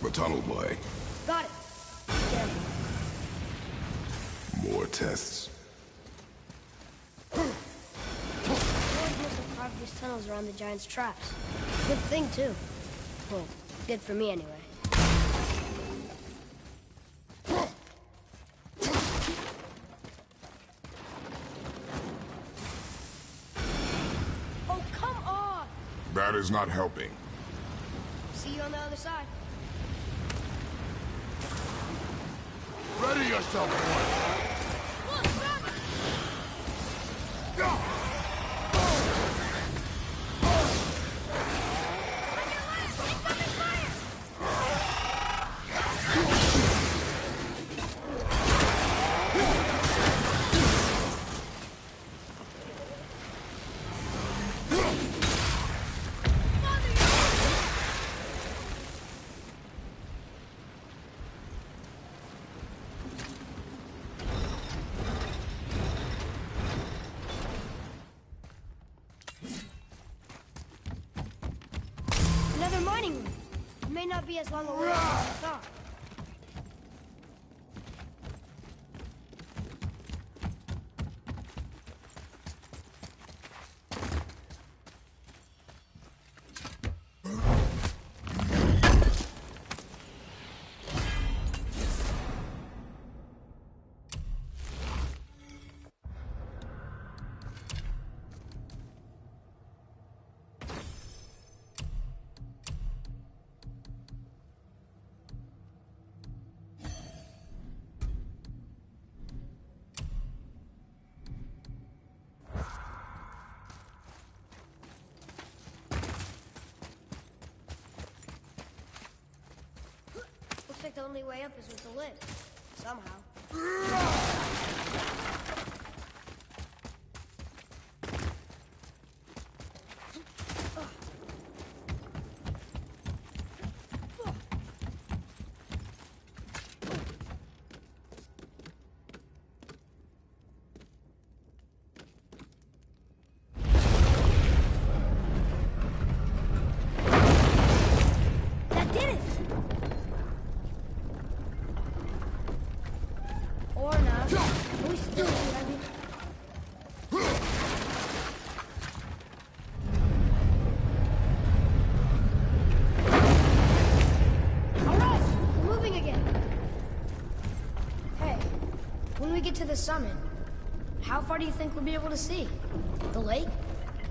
The tunnel boy. Got it. Yeah. More tests. The boys must have carved these tunnels around the giant's traps. Good thing, too. Well, good for me, anyway. Oh, come on! That is not helping. See you on the other side. Ready yourself, boy! Go! Another mining room. It may not be as long a way as I thought. Looks like the only way up is with the lid. Somehow. That did it! Or not. We still ready. Alright, we're moving again. Hey, when we get to the summit, how far do you think we'll be able to see? The lake?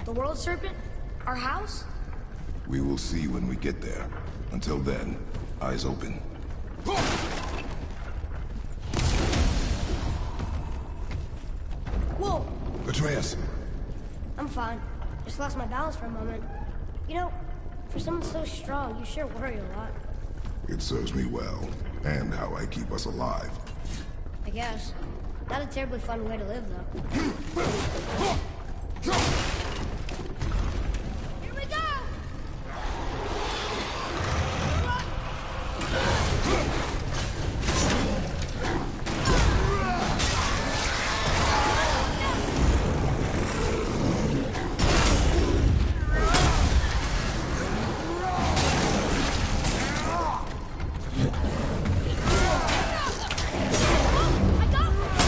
The world serpent? Our house? We will see when we get there. Until then, eyes open. Whoa! Atreus! I'm fine. Just lost my balance for a moment. You know, for someone so strong, you sure worry a lot. It serves me well, and how I keep us alive. I guess. Not a terribly fun way to live, though. Here we go! I got one!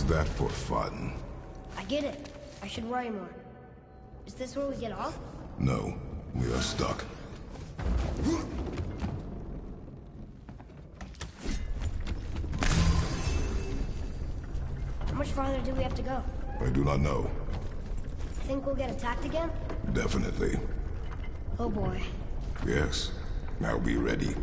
Was that for fun? I get it. I should worry more. Is this where we get off? No, we are stuck. How much farther do we have to go? I do not know. Think we'll get attacked again? Definitely. Oh boy. Yes. Now be ready.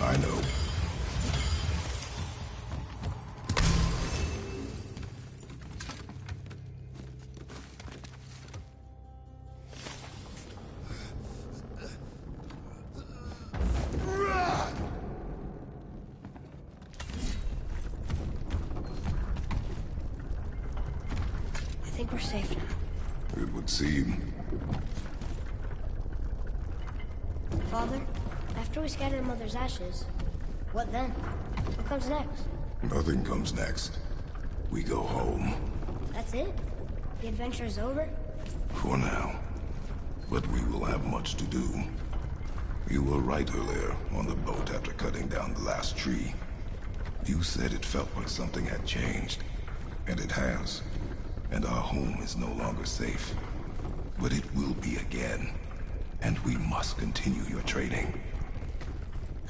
I know. I think we're safe now. It would seem. Father, after we scatter Mother's ashes, what then? What comes next? Nothing comes next. We go home. That's it? The adventure is over? For now. But we will have much to do. You were right earlier on the boat after cutting down the last tree. You said it felt like something had changed. And it has. And our home is no longer safe. But it will be again. And we must continue your training.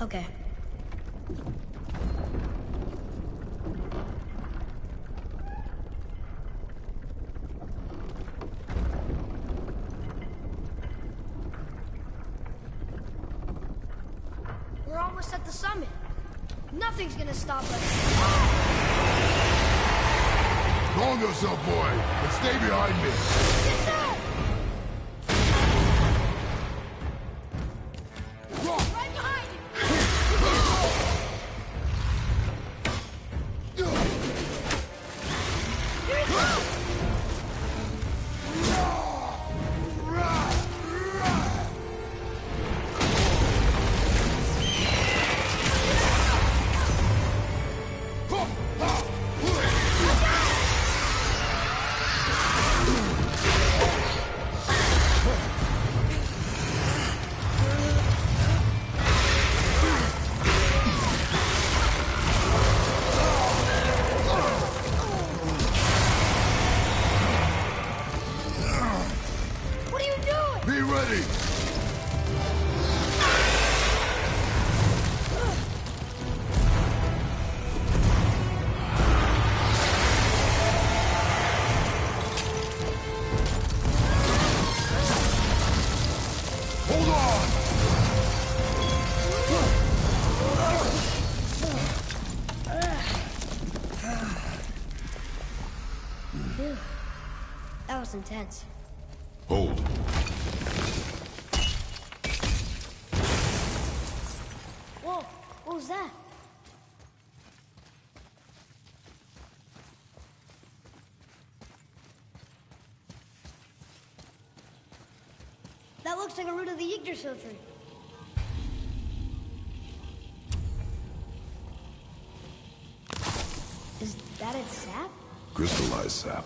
Okay. We're almost at the summit. Nothing's gonna stop us. Calm yourself, boy, and stay behind me. Yes, sir! Right behind you! Here he comes! was intense. Hold. Whoa, what was that? That looks like a root of the Yggdrasil tree. Is that its sap? Crystallized sap.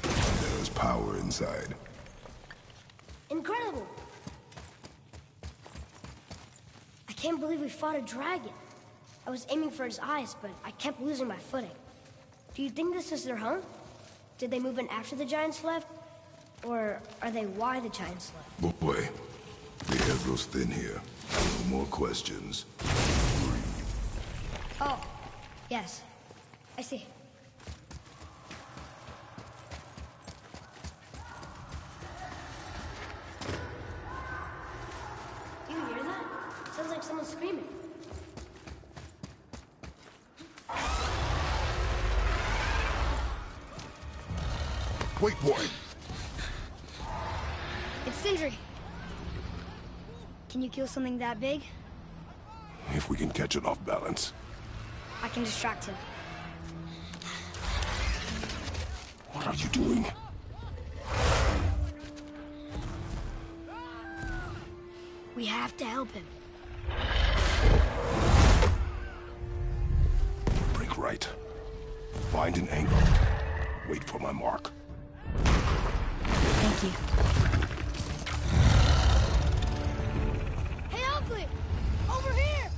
There is power inside. Incredible! I can't believe we fought a dragon. I was aiming for its eyes, but I kept losing my footing. Do you think this is their home? Did they move in after the giants left? Or are they why the giants left? Boy, the air grows thin here. No more questions. Oh, yes. I see. Do you hear that? Sounds like someone screaming. Wait, boy! It's Sindri. Can you kill something that big? If we can catch it off balance. I can distract him. What are you doing? We have to help him. Break right. Find an angle. Wait for my mark. Thank you. Hey, Oakley! Over here!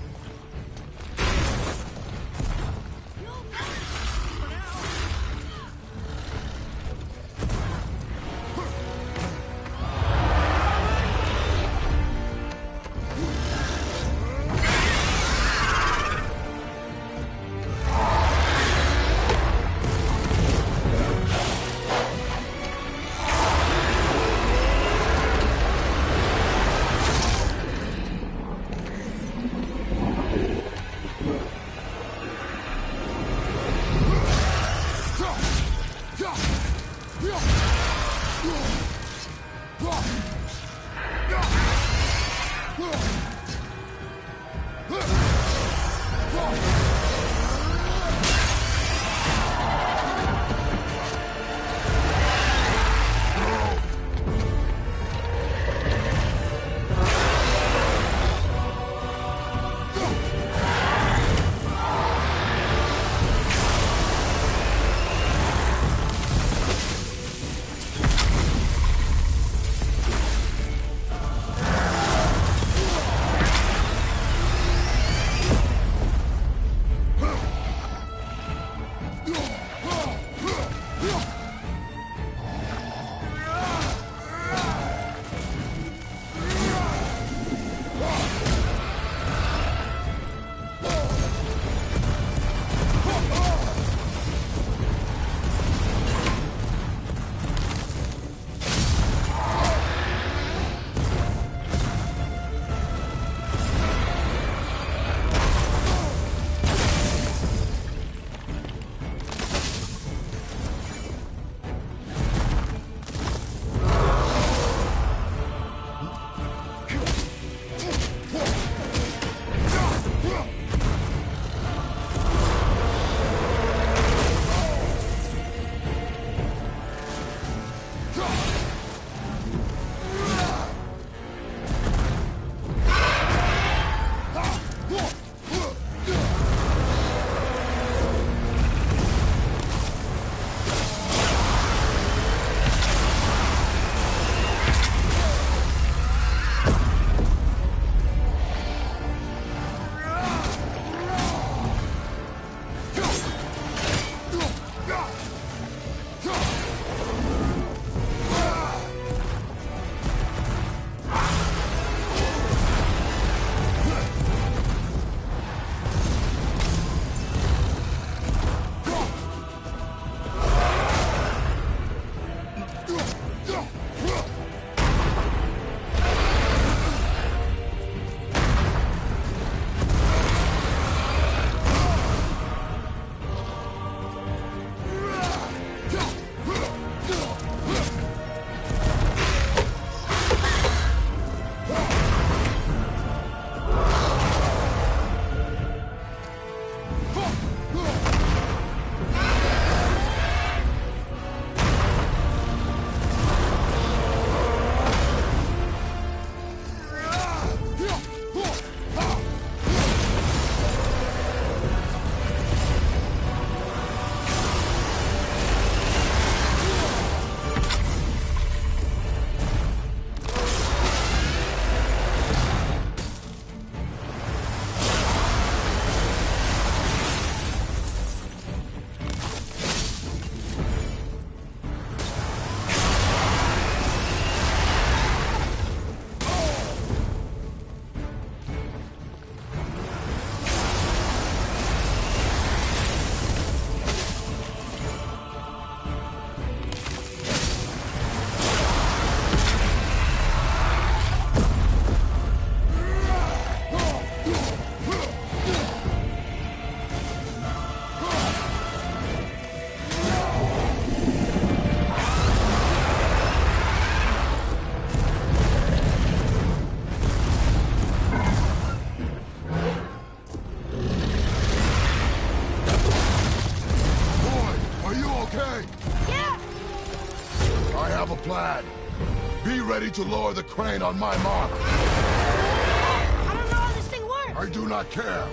Be ready to lower the crane on my mark. I don't know how this thing works! I do not care.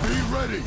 Be ready!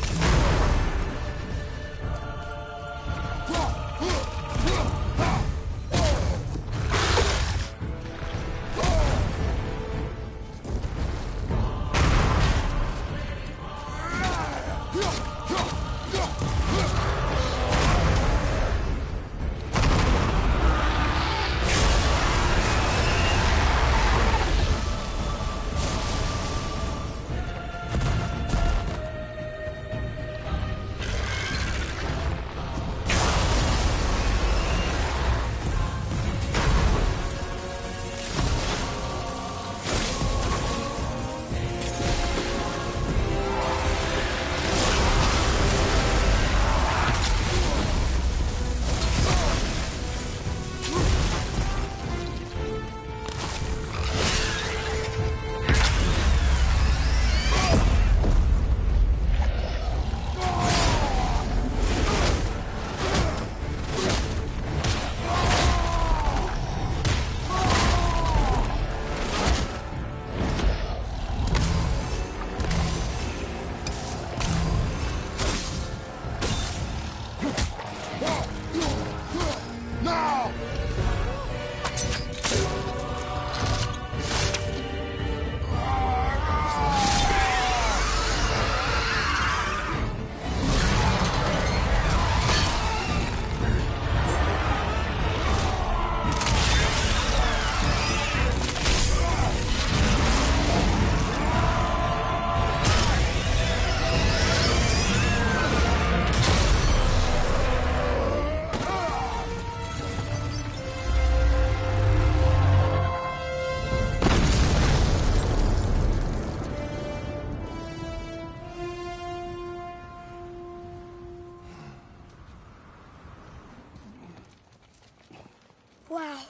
Wow,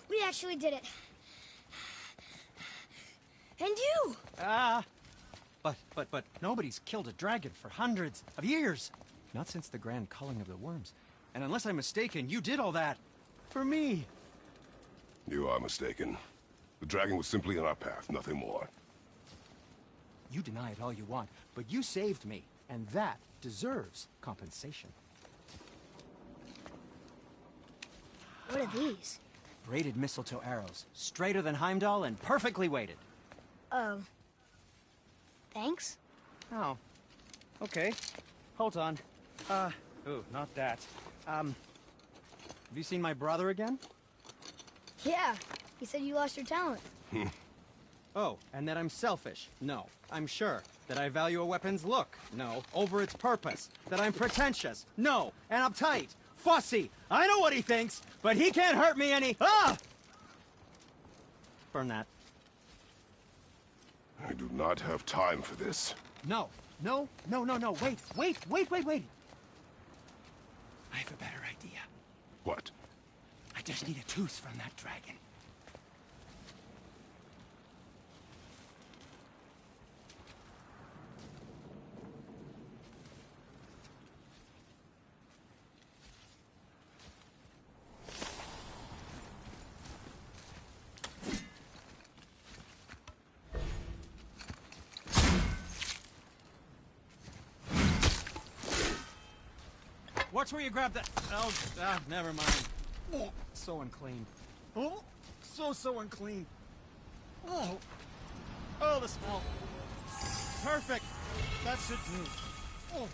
we actually did it. And you! But nobody's killed a dragon for hundreds of years. Not since the grand culling of the worms. And unless I'm mistaken, you did all that for me. You are mistaken. The dragon was simply in our path, nothing more. You deny it all you want, but you saved me, and that deserves compensation. What are these? Braided mistletoe arrows, straighter than Heimdall and perfectly weighted. Oh. Thanks? Oh. Okay. Hold on. Ooh, not that. Have you seen my brother again? Yeah, he said you lost your talent. Oh, and that I'm selfish? No, I'm sure. That I value a weapon's look? No, over its purpose. That I'm pretentious? No, and uptight. Fussy! I know what he thinks, but he can't hurt me any— Ah! Burn that. I do not have time for this. No. Wait. I have a better idea. What? I just need a tooth from that dragon. Watch where you grab that. Oh, never mind. Oh, so unclean. Oh, so unclean. Oh, the smell. Perfect. That should do. Oh.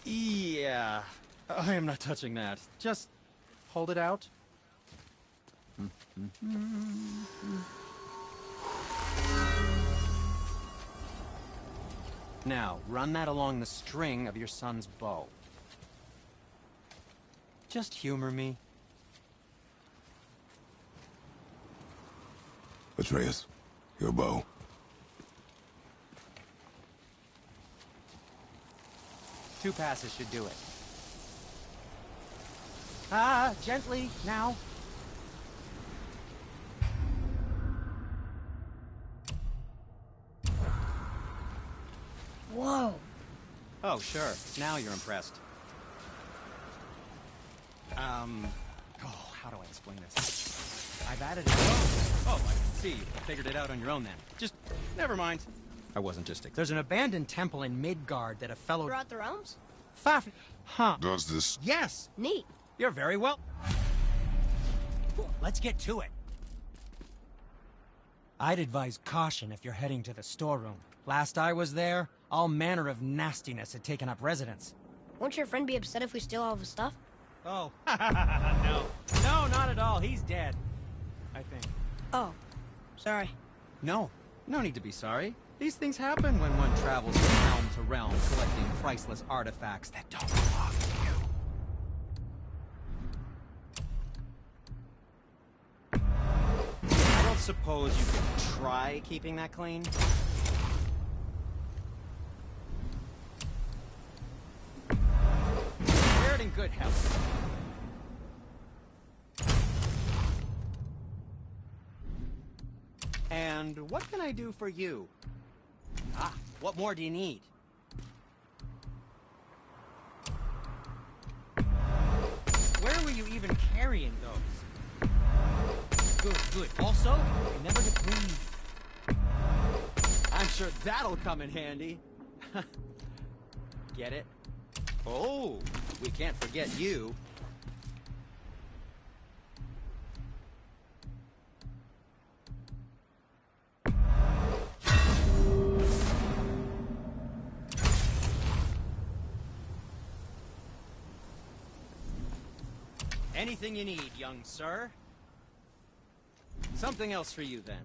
Yeah, I am not touching that. Just hold it out. Now, run that along the string of your son's bow. Just humor me. Atreus, your bow. Two passes should do it. Ah, gently, now. Whoa. Oh, sure. Now you're impressed. How do I explain this? I've added it. Oh, I see. You figured it out on your own then. Just, never mind. I wasn't just... There's an abandoned temple in Midgard that a fellow... Throughout the realms? Faf... Huh. Does this... Yes! Neat. You're very well... Let's get to it. I'd advise caution if you're heading to the storeroom. Last I was there, all manner of nastiness had taken up residence. Won't your friend be upset if we steal all of his stuff? Oh, no. No, not at all. He's dead. I think. Oh, sorry. No. No need to be sorry. These things happen when one travels from realm to realm, collecting priceless artifacts that don't belong to you. I don't suppose you could try keeping that clean? Wear it in good health. And what can I do for you? Ah, what more do you need? Where were you even carrying those? Good, good. Also, remember to breathe. I'm sure that'll come in handy. Get it? Oh, we can't forget you. Anything you need, young sir. Something else for you, then.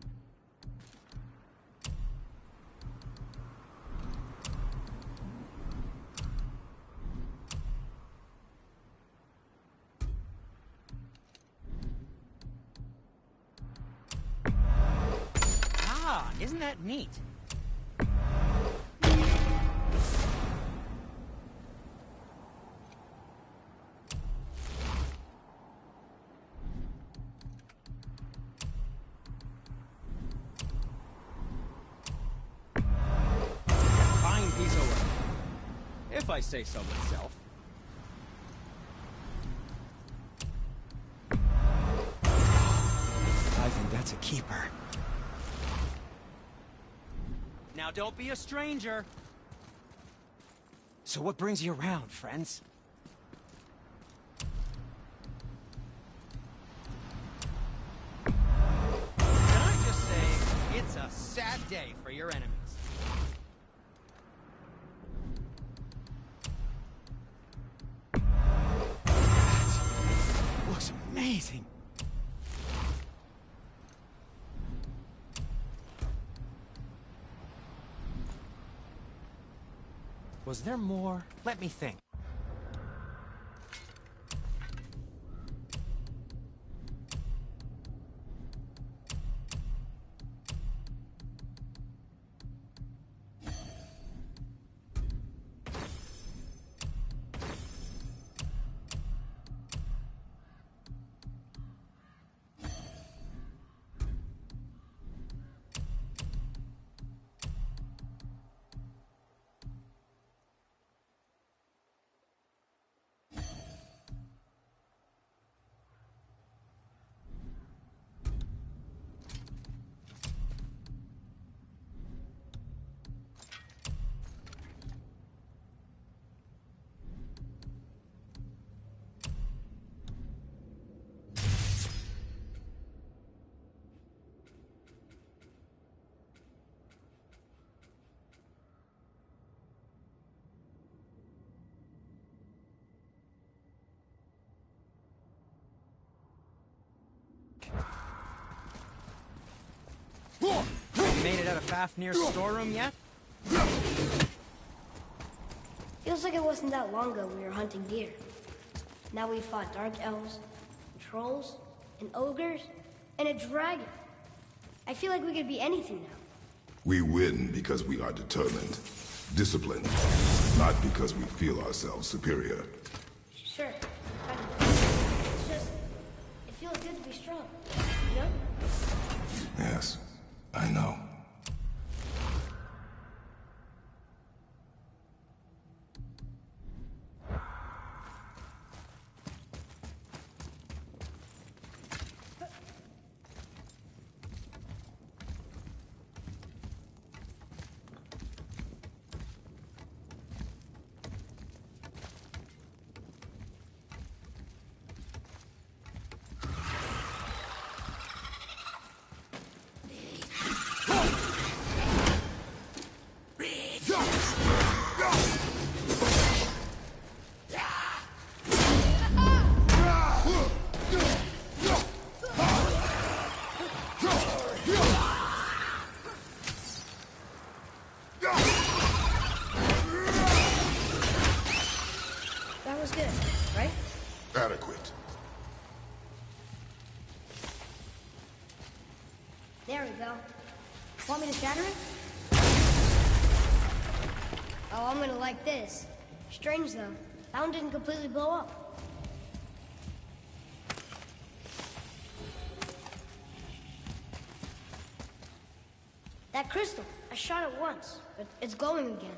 Ah, isn't that neat? If I say so myself. I think that's a keeper. Now don't be a stranger. So what brings you around, friends? Can I just say, it's a sad day for your enemies. Looks amazing. Was there more? Let me think. You made it out of Fafnir's storeroom yet? Feels like it wasn't that long ago we were hunting deer. Now we fought dark elves, and trolls, and ogres, and a dragon. I feel like we could be anything now. We win because we are determined, disciplined, not because we feel ourselves superior. Sure. Kind of. It's just, it feels good to be strong, you know? Yes, I know. That was good, right? Adequate. There we go. Want me to shatter it? Oh, I'm gonna like this. Strange, though. That one didn't completely blow up. That crystal, I shot it once, but it's glowing again.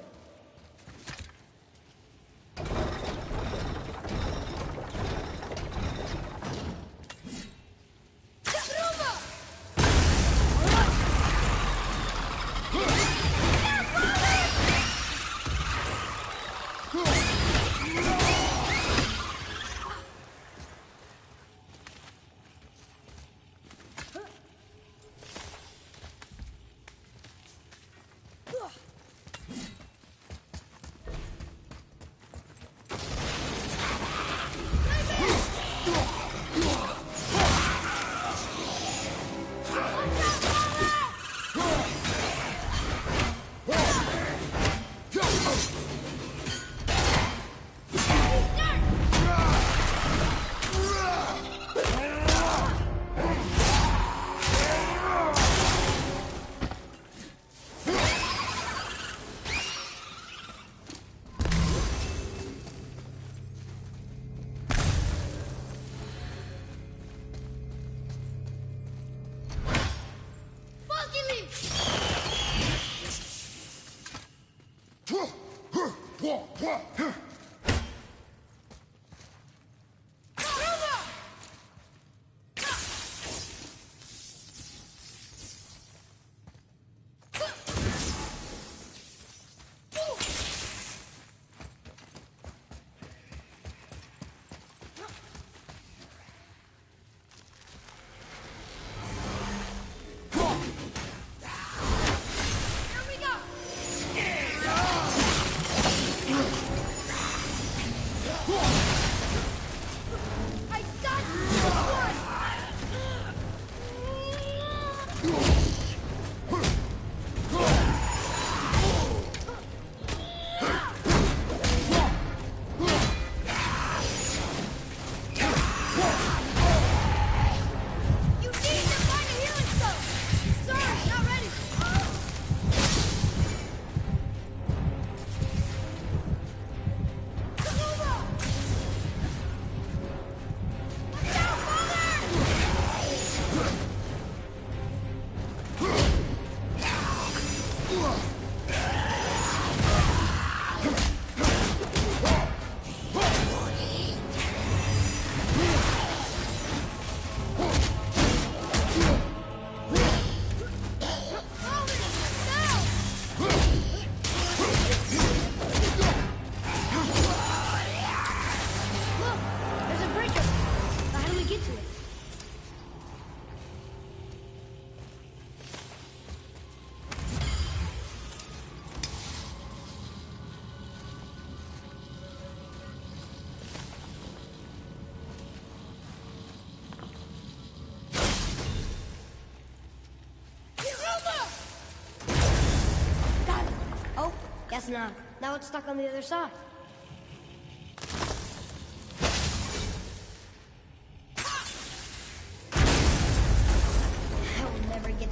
Guess not. Now it's stuck on the other side.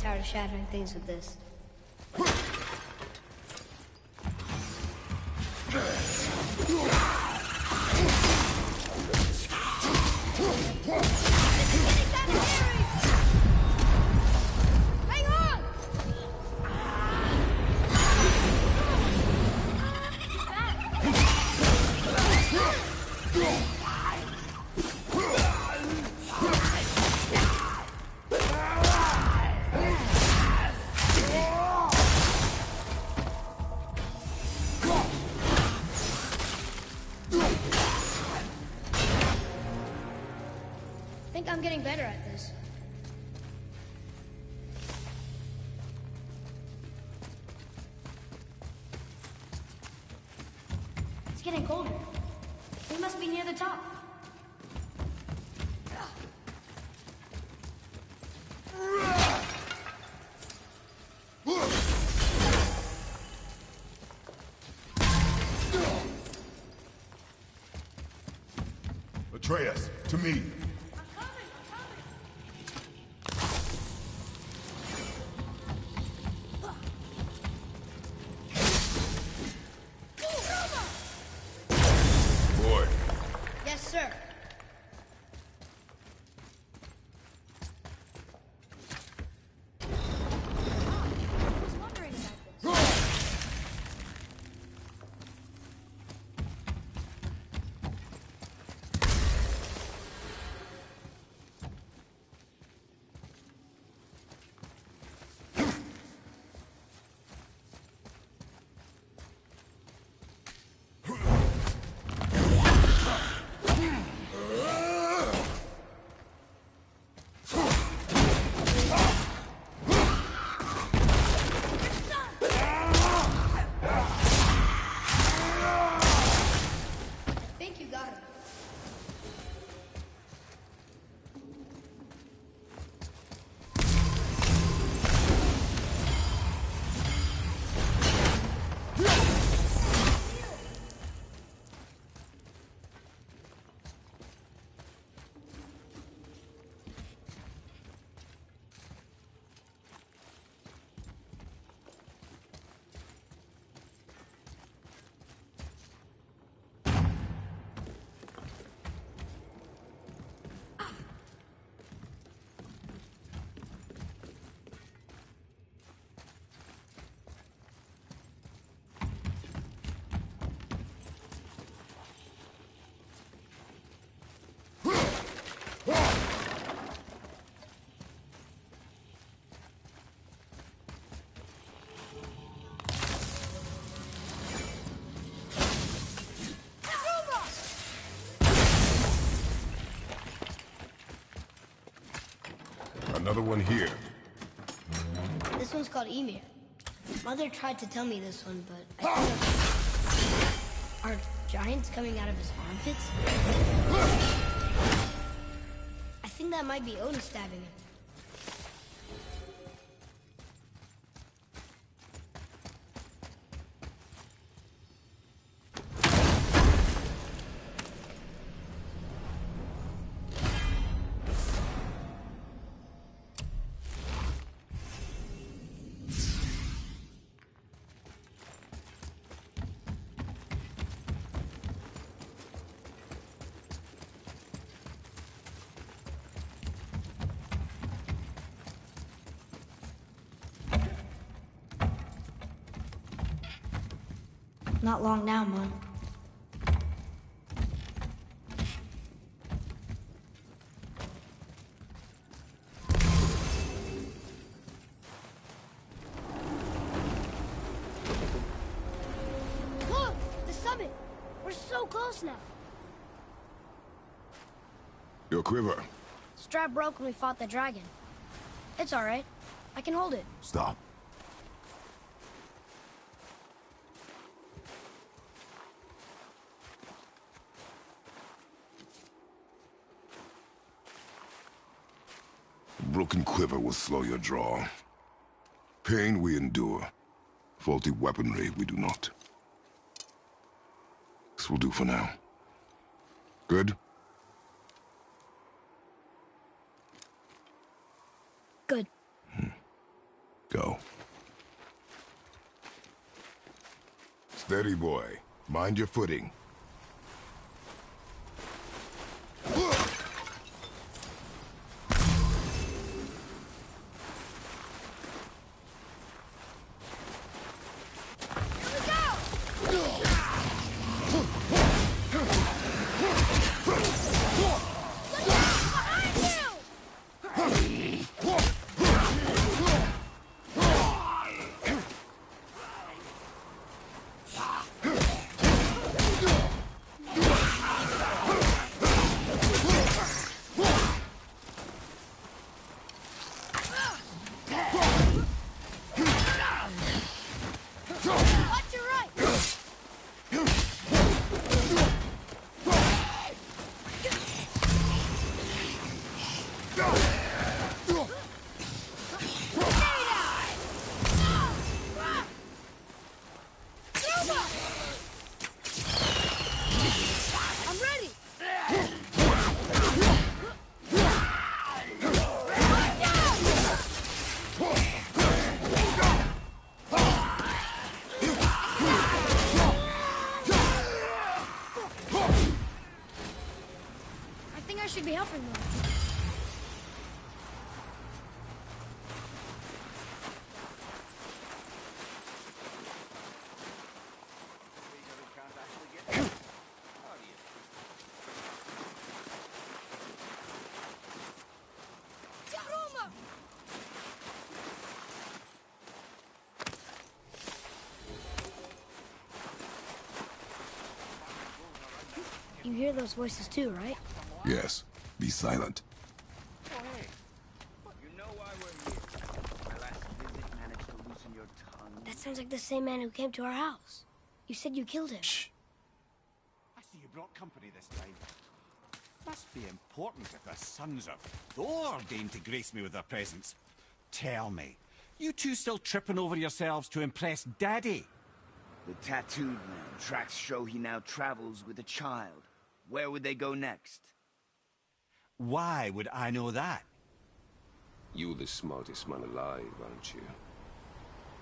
tired of shattering things with this. Hang on! I think I'm getting better at this. It's getting colder. We must be near the top. Atreus, to me. Boy. Yes, sir. I was wondering about this. I think you got him. Another one here. This one's called Emir. Mother tried to tell me this one, but I think... Are giants coming out of his armpits? I think that might be Odin stabbing him. Not long now, Mom. Look! The summit! We're so close now! Your quiver. Strap broke when we fought the dragon. It's alright. I can hold it. Stop. Broken quiver will slow your draw. Pain we endure. Faulty weaponry we do not. This will do for now. Good? Good. Go. Steady, boy. Mind your footing. I should be helping them. You hear those voices too, right? Yes. Be silent. Oh, hey. You know why we're here. My last visit managed to loosen your tongue. That sounds like the same man who came to our house. You said you killed him. Shh. I see you brought company this time. Must be important if the sons of Thor deign to grace me with their presence. Tell me, you two still tripping over yourselves to impress Daddy? The tattooed man tracks show he now travels with a child. Where would they go next? Why would I know that? You're the smartest man alive, aren't you?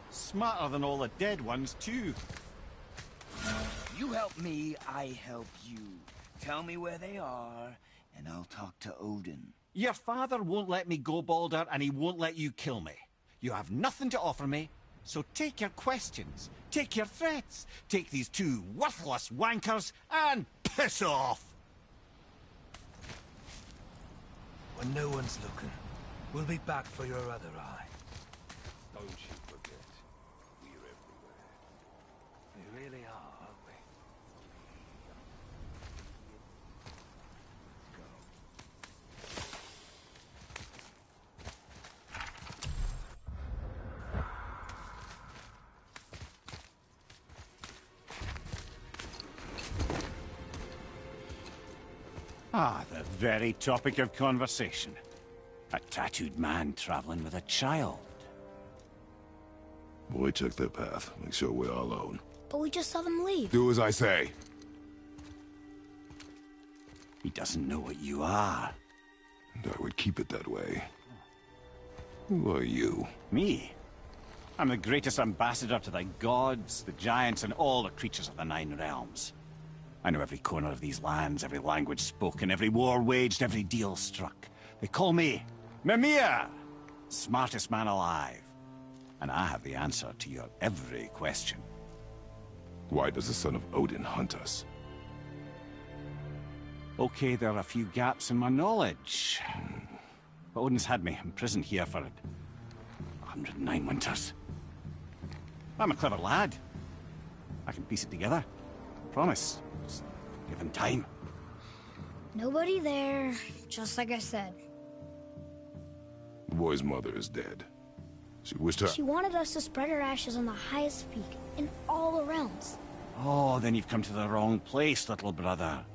Smarter than all the dead ones, too. You help me, I help you. Tell me where they are, and I'll talk to Odin. Your father won't let me go, Baldur, and he won't let you kill me. You have nothing to offer me, so take your questions, take your threats, take these two worthless wankers, and piss off! When no one's looking, we'll be back for your other eye. Don't you forget, we're everywhere. We really are, aren't we? Ah, the very topic of conversation. A tattooed man traveling with a child. Boy, check their path. Make sure we're all alone. But we just saw them leave. Do as I say. He doesn't know what you are. And I would keep it that way. Who are you? Me? I'm the greatest ambassador to the gods, the giants, and all the creatures of the Nine Realms. I know every corner of these lands, every language spoken, every war waged, every deal struck. They call me Mimir, smartest man alive. And I have the answer to your every question. Why does the son of Odin hunt us? Okay, there are a few gaps in my knowledge. But Odin's had me imprisoned here for 109 winters. I'm a clever lad. I can piece it together. Promise. Just give him time. Nobody there, just like I said. The boy's mother is dead. She wished her... She wanted us to spread her ashes on the highest peak in all the realms. Oh, then you've come to the wrong place, little brother.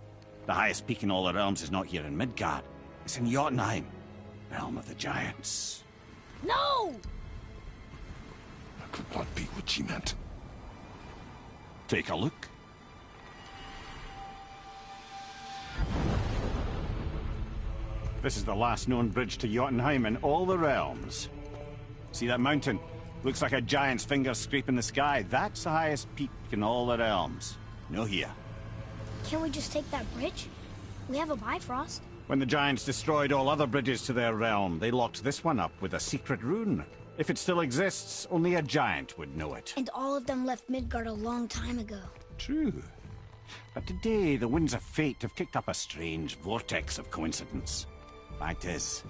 The highest peak in all the realms is not here in Midgard. It's in Jotunheim, realm of the giants. No! That could not be what she meant. Take a look. This is the last known bridge to Jotunheim in all the realms. See that mountain? Looks like a giant's finger scraping the sky. That's the highest peak in all the realms. No here. Can't we just take that bridge? We have a Bifrost. When the giants destroyed all other bridges to their realm, they locked this one up with a secret rune. If it still exists, only a giant would know it. And all of them left Midgard a long time ago. True. But today, the winds of fate have kicked up a strange vortex of coincidence. Fact is,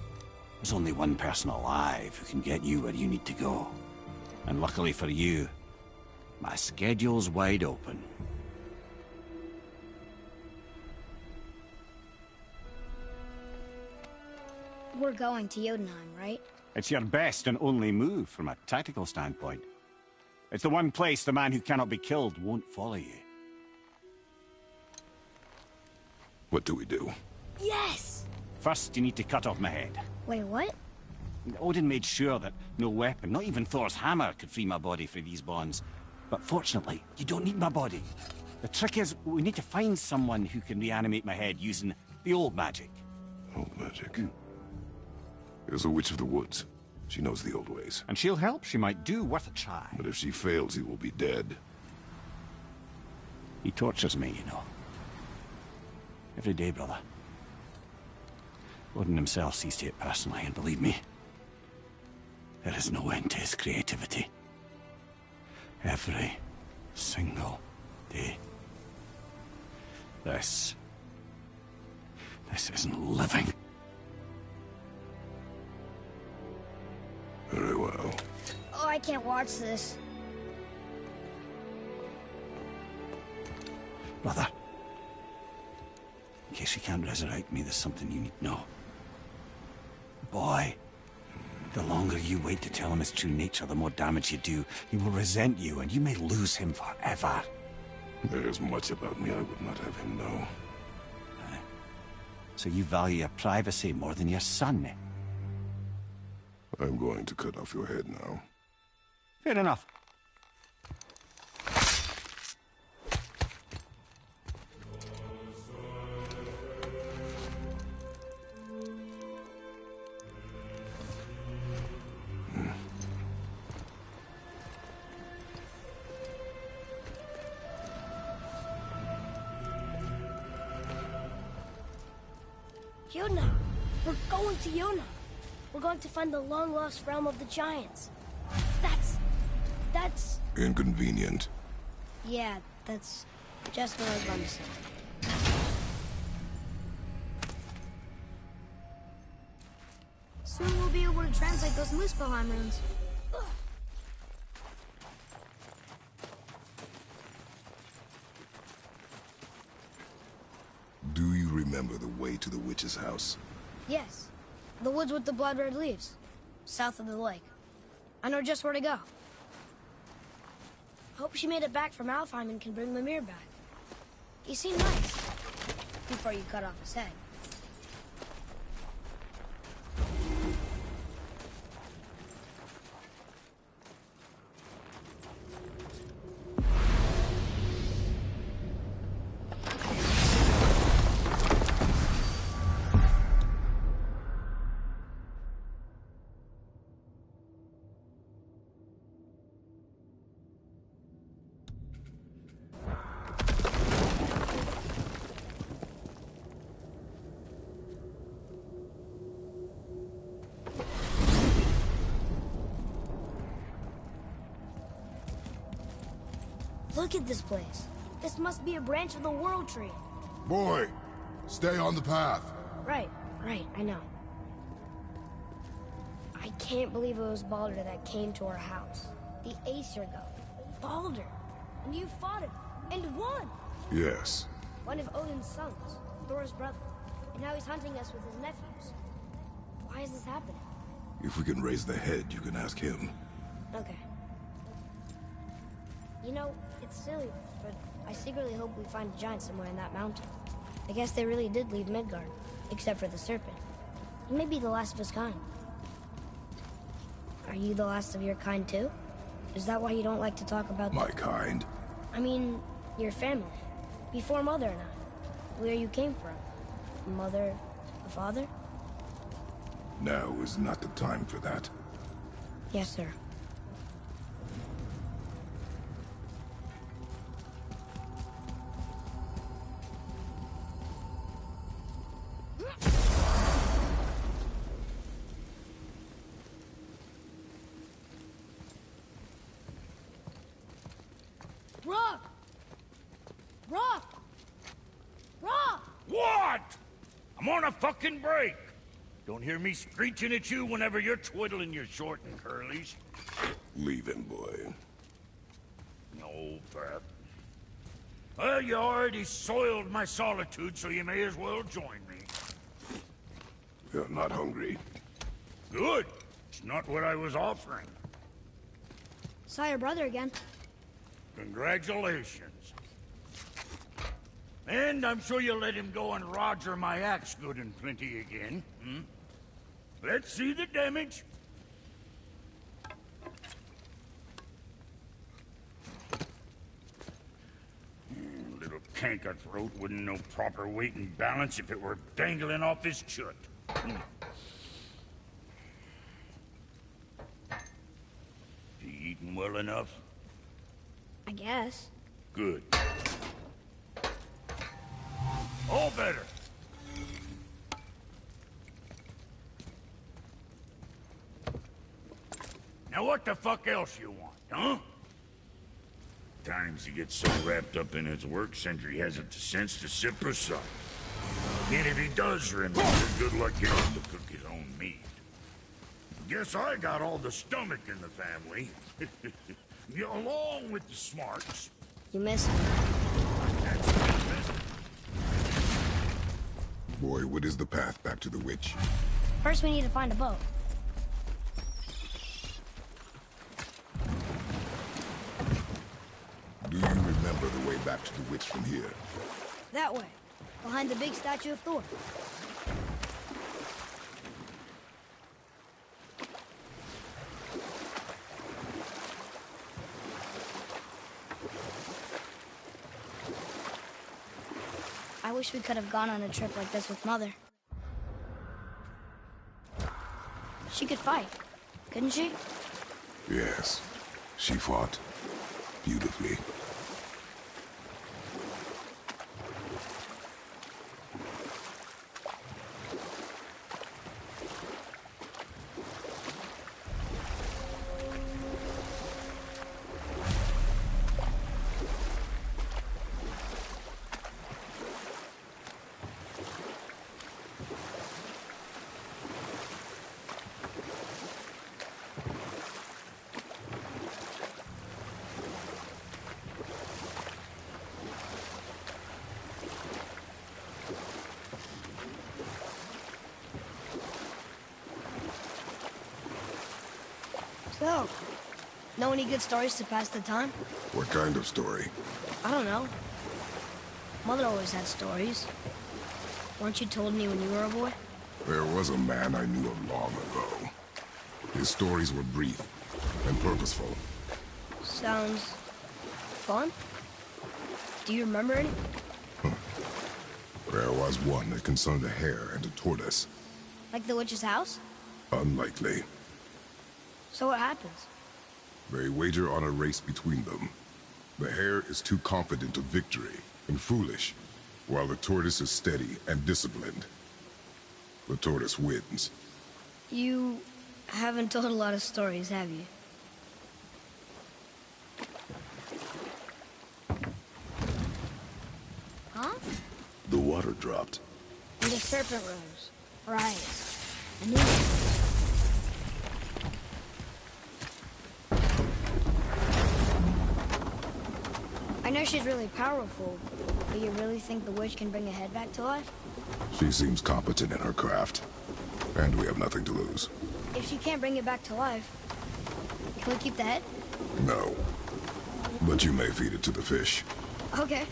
there's only one person alive who can get you where you need to go. And luckily for you, my schedule's wide open. We're going to Jotunheim, right? It's your best and only move from a tactical standpoint. It's the one place the man who cannot be killed won't follow you. What do we do? Yes! First, you need to cut off my head. Wait, what? Odin made sure that no weapon, not even Thor's hammer, could free my body from these bonds. But fortunately, you don't need my body. The trick is, we need to find someone who can reanimate my head using the old magic. Old magic? There's a witch of the woods. She knows the old ways. And she'll help. She might do worth a try. But if she fails, he will be dead. He tortures me, you know. Every day, brother. Odin himself sees to it personally, and believe me, there is no end to his creativity. Every single day. This isn't living. Very well. Oh, I can't watch this. Brother, in case you can't resurrect me, there's something you need to know. Boy, the longer you wait to tell him his true nature, the more damage you do. He will resent you, and you may lose him forever. There is much about me I would not have him know. So you value your privacy more than your son, eh? I'm going to cut off your head now. Fair enough. Jotunheim! We're going to Jotunheim! We're going to find the long-lost realm of the giants. That's... Inconvenient. Yeah, that's just what I was going to say. Soon we'll be able to translate those Muspelheim runes. Do you remember the way to the witch's house? Yes. The woods with the blood-red leaves. South of the lake. I know just where to go. Hope she made it back from Alfheim and can bring Mimir back. He seemed nice. Before you cut off his head. Look at this place. This must be a branch of the World Tree. Boy, stay on the path. Right, I know. I can't believe it was Baldur that came to our house. The Aesir god. Baldur. And you fought him. And won! Yes. One of Odin's sons. Thor's brother. And now he's hunting us with his nephews. Why is this happening? If we can raise the head, you can ask him. Okay. You know, it's silly, but I secretly hope we find a giant somewhere in that mountain. I guess they really did leave Midgard, except for the serpent. He may be the last of his kind. Are you the last of your kind too? Is that why you don't like to talk about... My kind? I mean, your family. Before Mother and I. Where you came from. Mother, a father? Now is not the time for that. Yes, sir. What? I'm on a fucking break. Don't hear me screeching at you whenever you're twiddling your short and curlies. Leave him, boy. No, Pep. Well, you already soiled my solitude, so you may as well join me. You're not hungry. Good. It's not what I was offering. Saw your brother again. Congratulations. And I'm sure you'll let him go and roger my axe good and plenty again, hmm? Let's see the damage. Little canker throat wouldn't know proper weight and balance if it were dangling off his chut. You eating well enough? I guess. Good. All better. Now what the fuck else you want, huh? Times he gets so wrapped up in his work, Sentry hasn't the sense to sip or sup. And if he does remember, good luck getting him to cook his own meat. Guess I got all the stomach in the family. Along with the smarts. You miss him. Boy, what is the path back to the witch? First, we need to find a boat. Do you remember the way back to the witch from here? That way. Behind the big statue of Thor. I wish we could have gone on a trip like this with Mother. She could fight, couldn't she? Yes. She fought. Beautifully. So, know any good stories to pass the time? What kind of story? I don't know. Mother always had stories. Weren't you told me when you were a boy? There was a man I knew of long ago. His stories were brief and purposeful. Sounds fun. Do you remember any? There was one that concerned a hare and a tortoise. Like the witch's house? Unlikely. So what happens? They wager on a race between them. The hare is too confident of victory and foolish, while the tortoise is steady and disciplined. The tortoise wins. You haven't told a lot of stories, have you? Huh? The water dropped. And the serpent rose. Right. I knew it. I know she's really powerful, but you really think the witch can bring a head back to life? She seems competent in her craft, and we have nothing to lose. If she can't bring it back to life, can we keep the head? No. But you may feed it to the fish. Okay.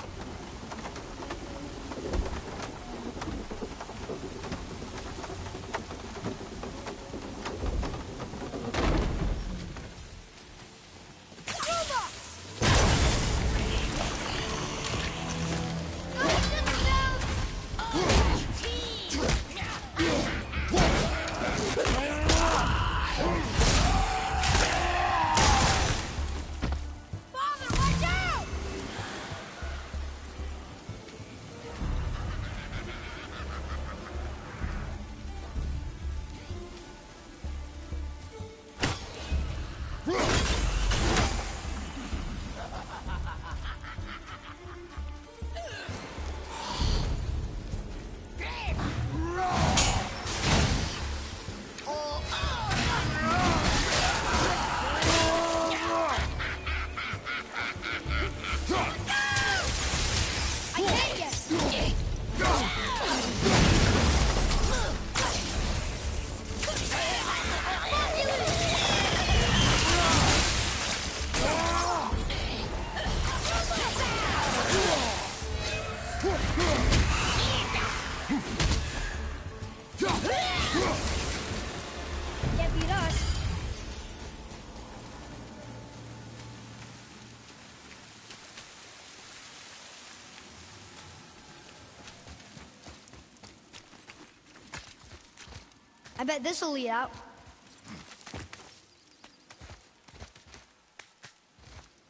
I bet this'll lead out.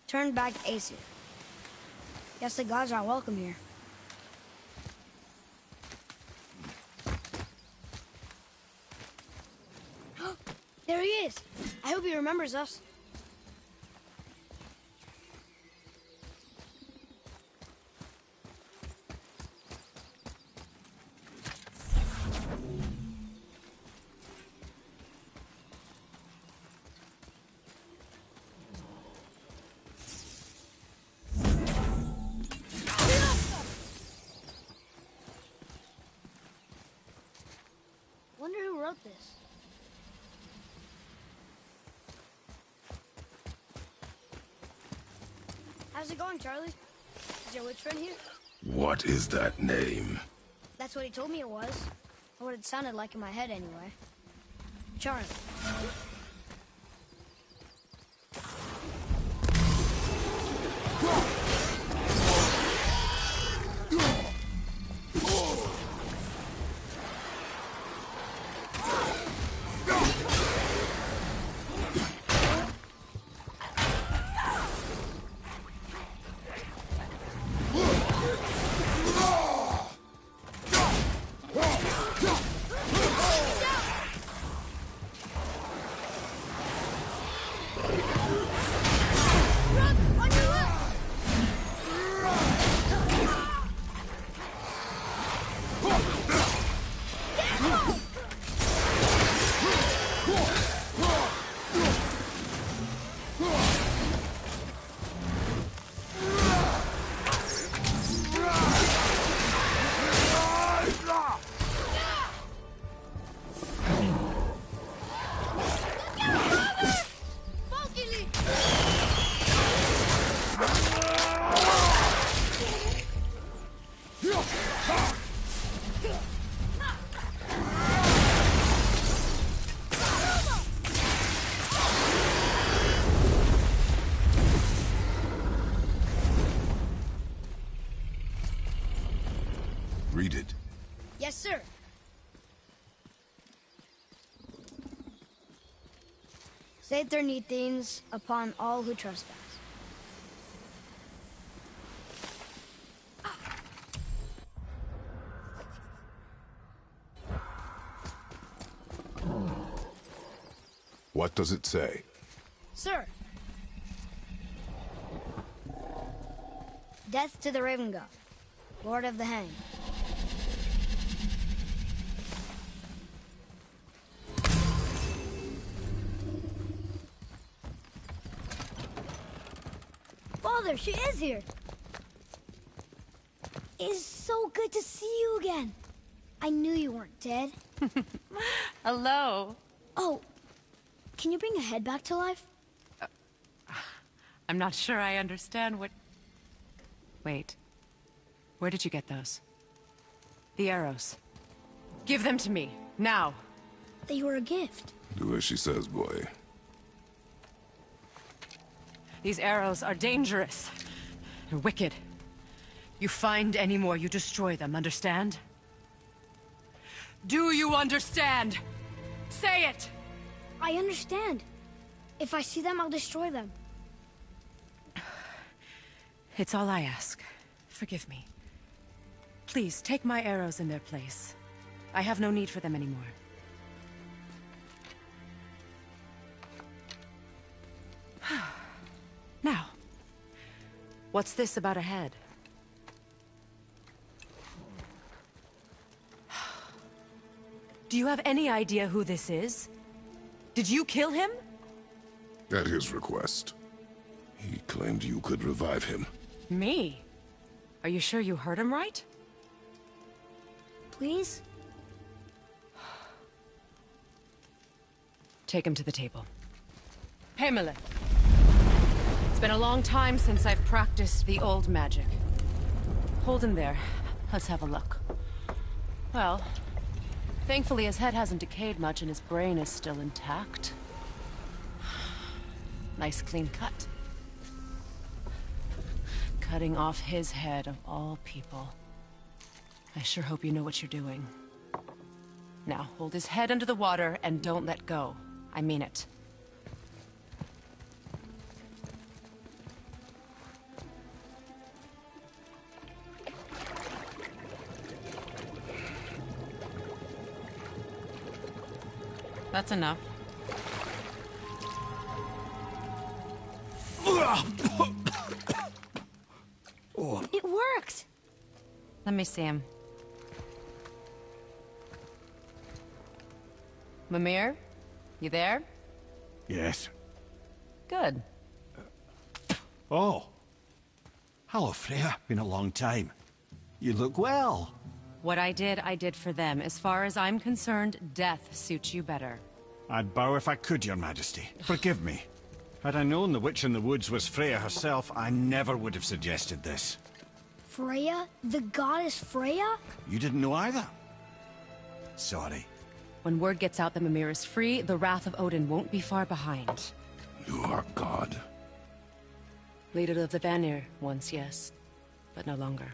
Turn back to Aesir. Guess the gods aren't welcome here. There he is! I hope he remembers us. Wonder who wrote this. How's it going, Charlie? Is your witch friend here? What is that name? That's what he told me it was. Or what it sounded like in my head, anyway. Charlie. Read it. Yes, sir. Saether Nethines upon all who trespass. What does it say? Sir. Death to the Raven God, Lord of the Hang. Father, she is here. It is so good to see you again. I knew you weren't dead. Hello. Oh, can you bring a head back to life? I'm not sure I understand what... Wait. Where did you get those? The arrows. Give them to me, now. They were a gift. Do as she says, boy. These arrows are dangerous. They're wicked. You find any more, you destroy them, understand? Do you understand? Say it! I understand. If I see them, I'll destroy them. It's all I ask. Forgive me. Please, take my arrows in their place. I have no need for them anymore. Now, what's this about a head? Do you have any idea who this is? Did you kill him? At his request. He claimed you could revive him. Me? Are you sure you heard him right? Please? Take him to the table. Pamela. It's been a long time since I've practiced the old magic. Hold him there. Let's have a look. Well, thankfully his head hasn't decayed much and his brain is still intact. Nice clean cut. Cutting off his head of all people. I sure hope you know what you're doing. Now, hold his head under the water and don't let go. I mean it. That's enough. It worked! Let me see him. Mimir? You there? Yes. Good. Oh. Hello, Freya. Been a long time. You look well. What I did for them. As far as I'm concerned, death suits you better. I'd bow if I could, Your Majesty. Forgive me. Had I known the witch in the woods was Freya herself, I never would have suggested this. Freya? The goddess Freya? You didn't know either? Sorry. When word gets out that Mimir is free, the wrath of Odin won't be far behind. You are God. Leader of the Vanir, once yes, but no longer.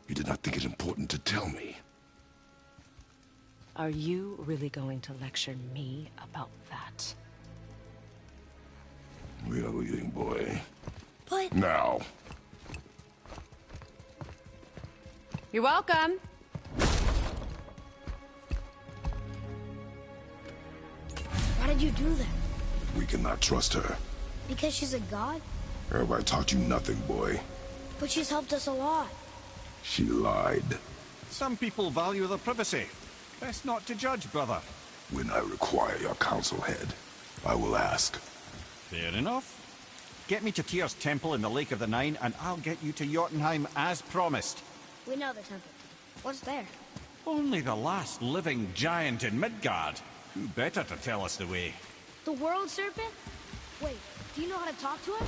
You did not think it important to tell me. Are you really going to lecture me about that? We are leaving, boy. But... Now. You're welcome. Why did you do that? We cannot trust her. Because she's a god? Have I taught you nothing, boy? But she's helped us a lot. She lied. Some people value their privacy. Best not to judge, brother. When I require your council head, I will ask. Fair enough. Get me to Tyr's temple in the Lake of the Nine, and I'll get you to Jotunheim as promised. We know the temple. What's there? Only the last living giant in Midgard. Who better to tell us the way? The World Serpent? Wait, do you know how to talk to him?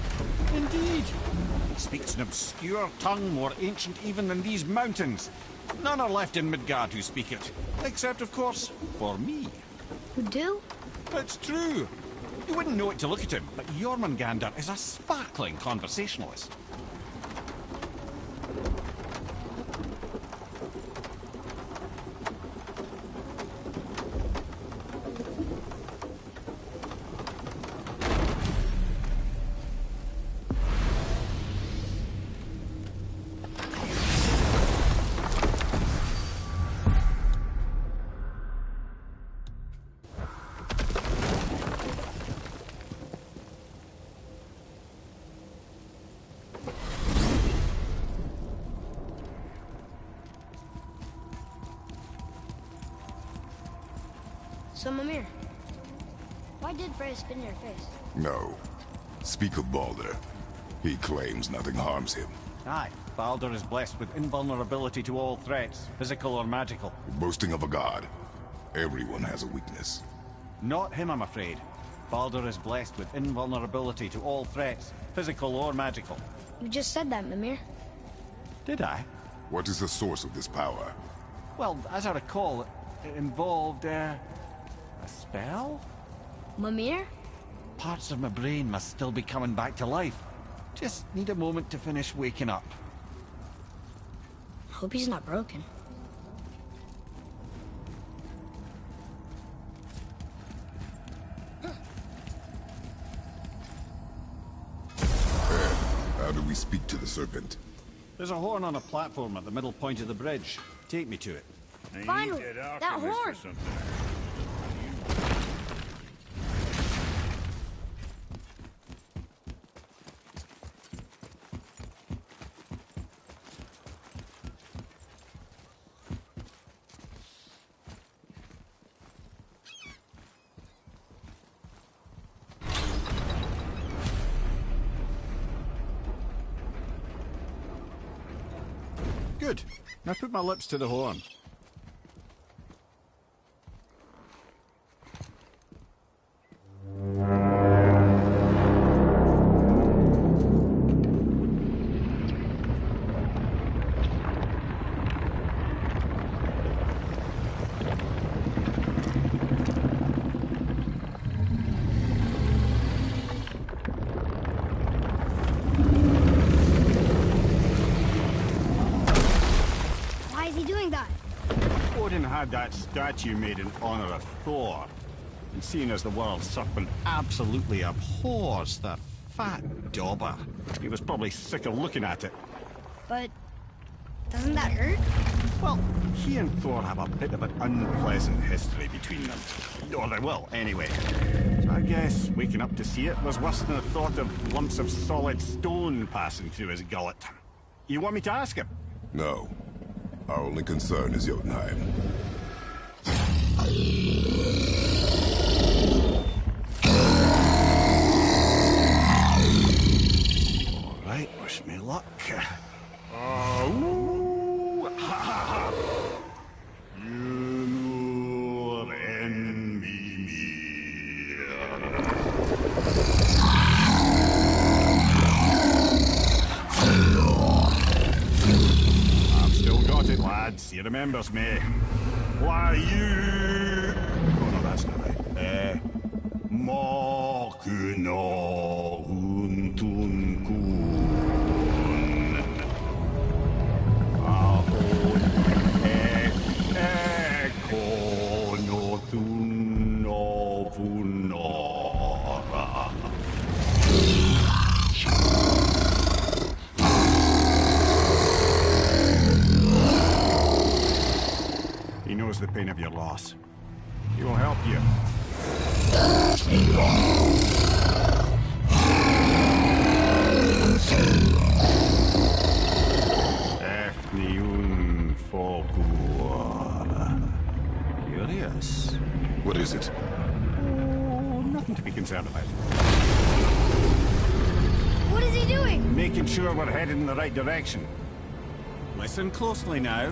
Indeed. He speaks an obscure tongue more ancient even than these mountains. None are left in Midgard who speak it. Except, of course, for me. Who do? It's true. You wouldn't know it to look at him, but Jormungandr is a sparkling conversationalist. So, Mimir, why did Freya spit in your face? No. Speak of Baldur. He claims nothing harms him. Aye, Baldur is blessed with invulnerability to all threats, physical or magical. Boasting of a god. Everyone has a weakness. Not him, I'm afraid. Baldur is blessed with invulnerability to all threats, physical or magical. You just said that, Mimir. Did I? What is the source of this power? Well, as I recall, it involved, a spell? Mimir? Parts of my brain must still be coming back to life. Just need a moment to finish waking up. Hope he's not broken. How do we speak to the serpent? There's a horn on a platform at the middle point of the bridge. Take me to it. Finally! That horn! Good. Now put my lips to the horn. Why is he doing that? Odin had that statue made in honor of Thor. And seeing as the world serpent absolutely abhors the fat dauber, he was probably sick of looking at it. But doesn't that hurt? Well, he and Thor have a bit of an unpleasant history between them. Or they will, anyway. So I guess waking up to see it was worse than the thought of lumps of solid stone passing through his gullet. You want me to ask him? No. Our only concern is Jotunheim. All right, wish me luck. I've still got it, lads. He remembers me. Why you? Oh no, that's not right. Mokuno Huntun Kun. Ahon Eko no Thun no Vunora. He knows the pain of your loss. He will help you. Efniun Fogur. Curious. What is it? Oh, nothing to be concerned about. What is he doing? Making sure we're headed in the right direction. Listen closely now.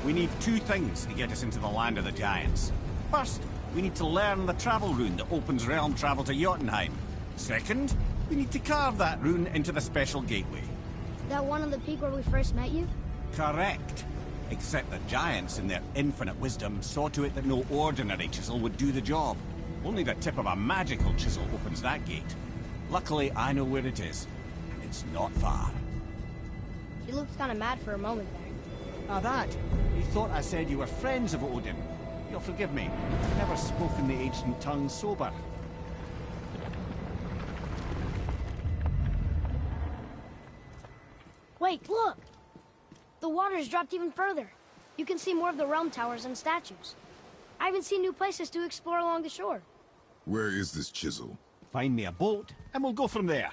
We need two things to get us into the land of the giants. First, we need to learn the travel rune that opens realm travel to Jotunheim. Second, we need to carve that rune into the special gateway. That one on the peak where we first met you? Correct. Except the giants, in their infinite wisdom, saw to it that no ordinary chisel would do the job. Only the tip of a magical chisel opens that gate. Luckily, I know where it is, and it's not far. You looked kind of mad for a moment there. Ah, that. You thought I said you were friends of Odin. You'll forgive me. I've never spoken the ancient tongue sober. Wait, look! The water's dropped even further. You can see more of the realm towers and statues. I even see new places to explore along the shore. Where is this chisel? Find me a boat, and we'll go from there.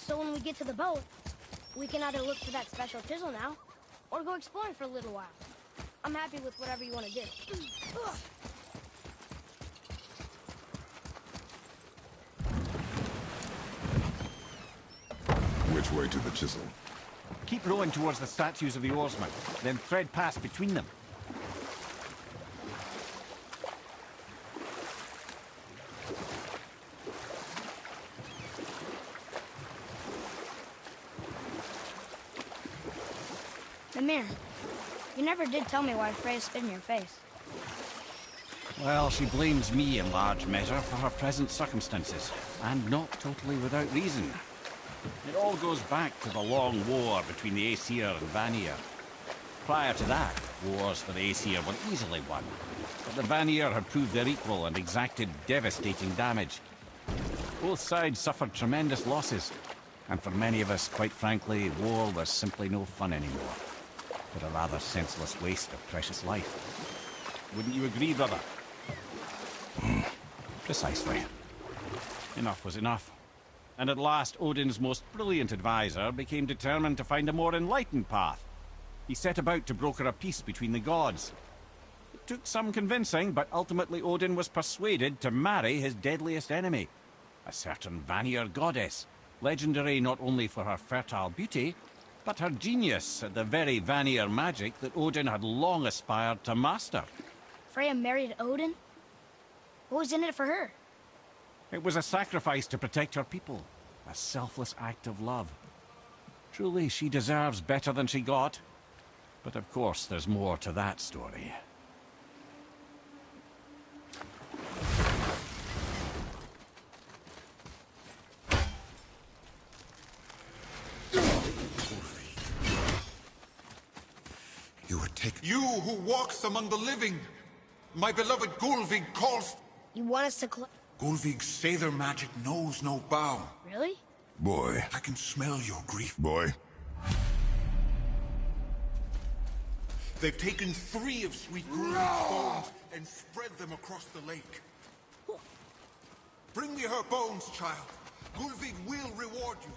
So when we get to the boat, we can either look for that special chisel now, or go exploring for a little while. I'm happy with whatever you want to do. Which way to the chisel? Keep rowing towards the statues of the oarsmen, then thread past between them. Mimir, you never did tell me why Freya spit in your face. Well, she blames me in large measure for her present circumstances, and not totally without reason. It all goes back to the long war between the Aesir and Vanir. Prior to that, wars for the Aesir were easily won, but the Vanir had proved their equal and exacted devastating damage. Both sides suffered tremendous losses, and for many of us, quite frankly, war was simply no fun anymore, but a rather senseless waste of precious life. Wouldn't you agree, brother? Precisely. Enough was enough. And at last, Odin's most brilliant advisor became determined to find a more enlightened path. He set about to broker a peace between the gods. It took some convincing, but ultimately Odin was persuaded to marry his deadliest enemy, a certain Vanir goddess, legendary not only for her fertile beauty, but her genius at the very Vanir magic that Odin had long aspired to master. Freya married Odin? What was in it for her? It was a sacrifice to protect her people, a selfless act of love. Truly, she deserves better than she got. But of course, there's more to that story. You were taken. You who walks among the living! My beloved Gulvig calls... You want us to Gulvig's Sather magic knows no bound. Really? Boy. I can smell your grief. Boy. They've taken 3 of Sweet Gulvig's bones and spread them across the lake. Bring me her bones, child. Gulvig will reward you.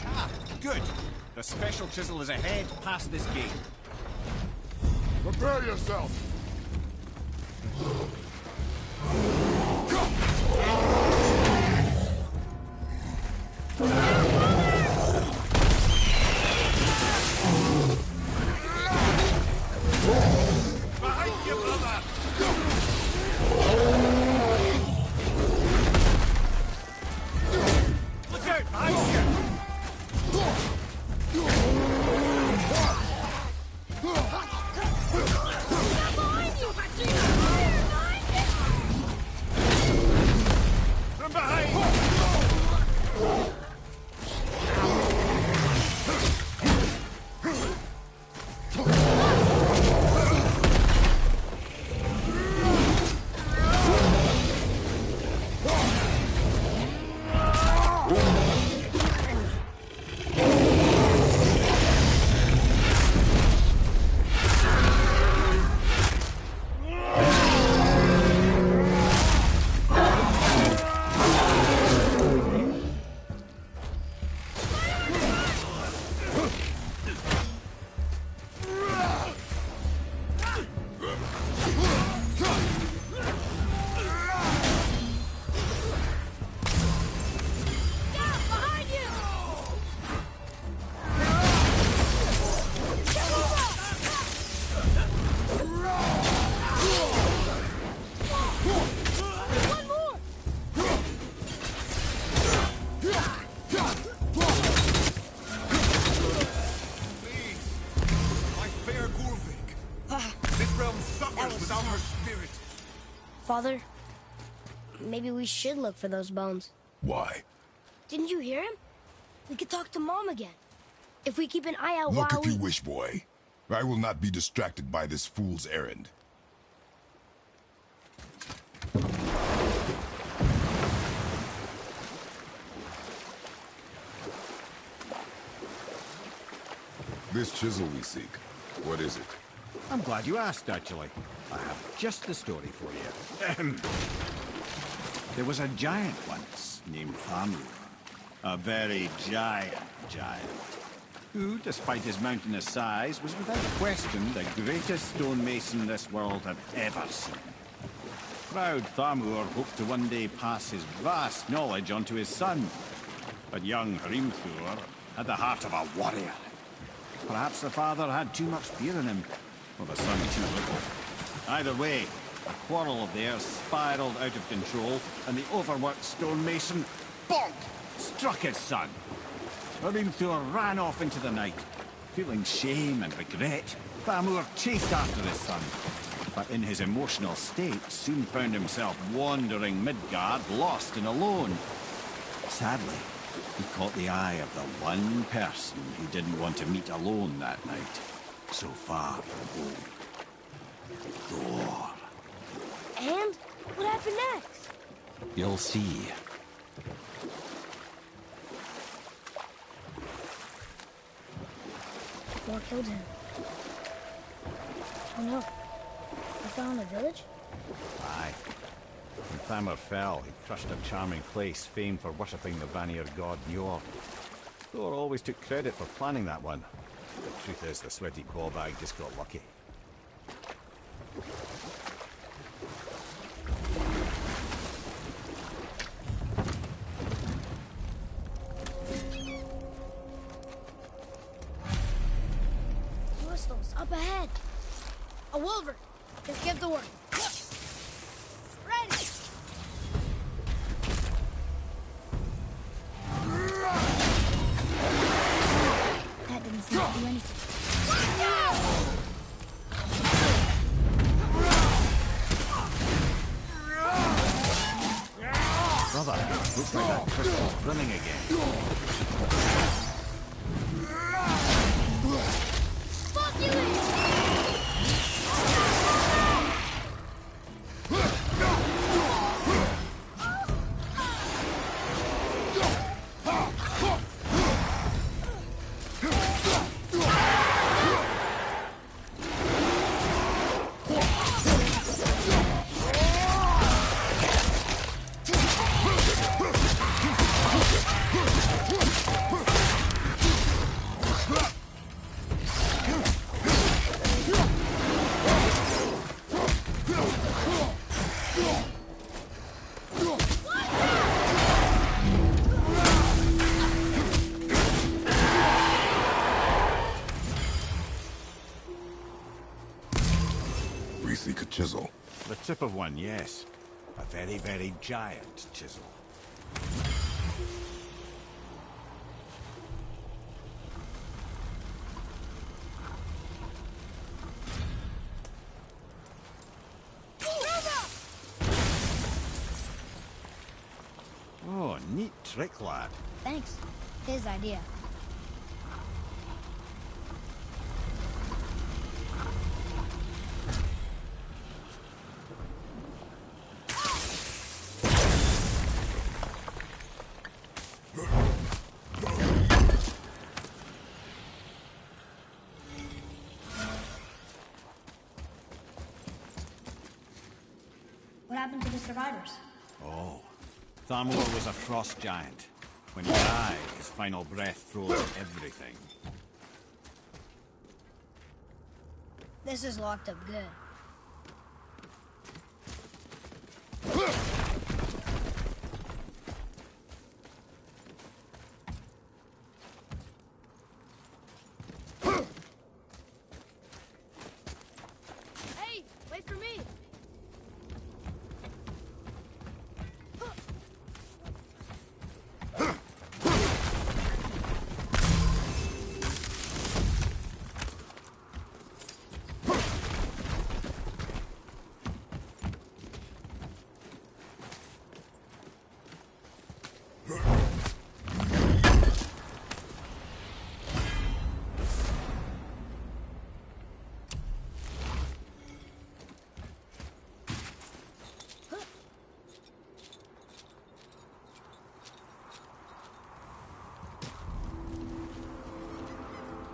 Ah, good. The special chisel is ahead past this gate. Prepare yourself. Behind you, brother! Look out! Behind you! From behind! Father, maybe we should look for those bones. Why? Didn't you hear him? We could talk to Mom again. If we keep an eye out Look while if you wish, boy. I will not be distracted by this fool's errand. This chisel we seek, what is it? I'm glad you asked, actually. I have just the story for you. There was a giant once named Thamur. A very giant, who, despite his mountainous size, was without question the greatest stonemason this world had ever seen. Proud Thamur hoped to one day pass his vast knowledge on to his son. But young Hrimthur had the heart of a warrior. Perhaps the father had too much fear in him, or the son too little. Either way, a quarrel of theirs spiraled out of control, and the overworked stonemason, bonk, struck his son. Hrimthur ran off into the night. Feeling shame and regret, Thamur chased after his son, but in his emotional state soon found himself wandering Midgard, lost and alone. Sadly, he caught the eye of the one person he didn't want to meet alone that night, so far from home. Thor. And? What happened next? You'll see. Thor killed him. Oh no. He fell in the village? Aye. When Thamur fell, he crushed a charming place famed for worshipping the Vanir god Njord. Thor always took credit for planning that one. The truth is, the sweaty clawbag just got lucky. Whistles up ahead. A wolver. Just give the word. Ready. That didn't seem to do anything. Brother, looks like that crystal's brimming again. Fuck you! We seek a chisel. The tip of one, yes. A very, very giant chisel. Oh, neat trick, lad. Thanks. His idea. What happened to the survivors? Oh. Thamur was a frost giant. When he died, his final breath froze everything. This is locked up good. Hey, wait for me.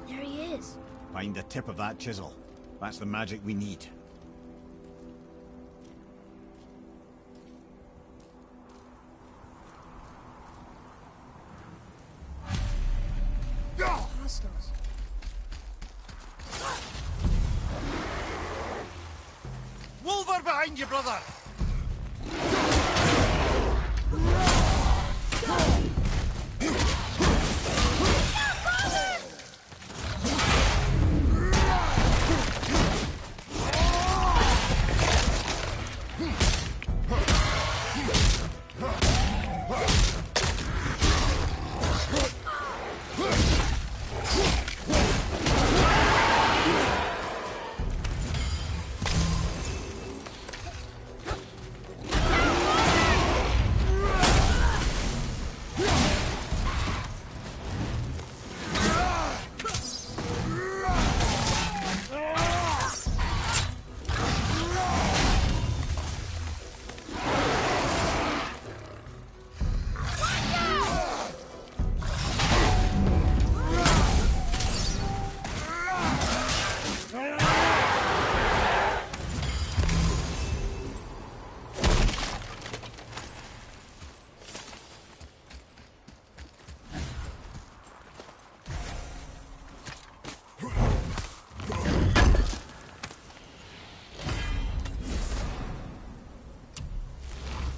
There he is. Find the tip of that chisel. That's the magic we need. Hostiles. Wolver behind you, brother!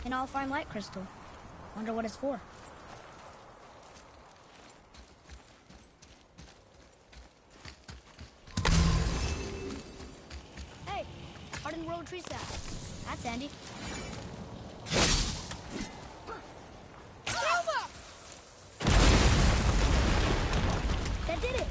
An all-fine light crystal. Wonder what it's for. Hey, hardened road tree sap. That's handy. That did it!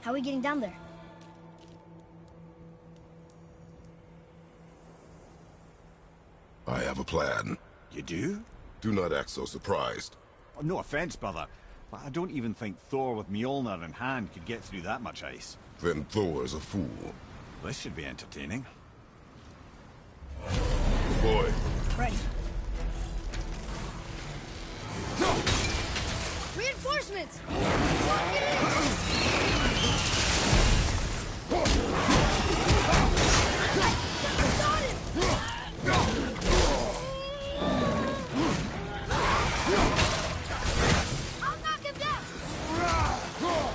How are we getting down there? I have a plan. You do? Do not act so surprised. Oh, no offense, brother, but I don't even think Thor with Mjolnir in hand could get through that much ice. Then Thor's a fool. This should be entertaining. Good boy. Ready. Reinforcements! Lock it in! I'll knock him down! Let's go!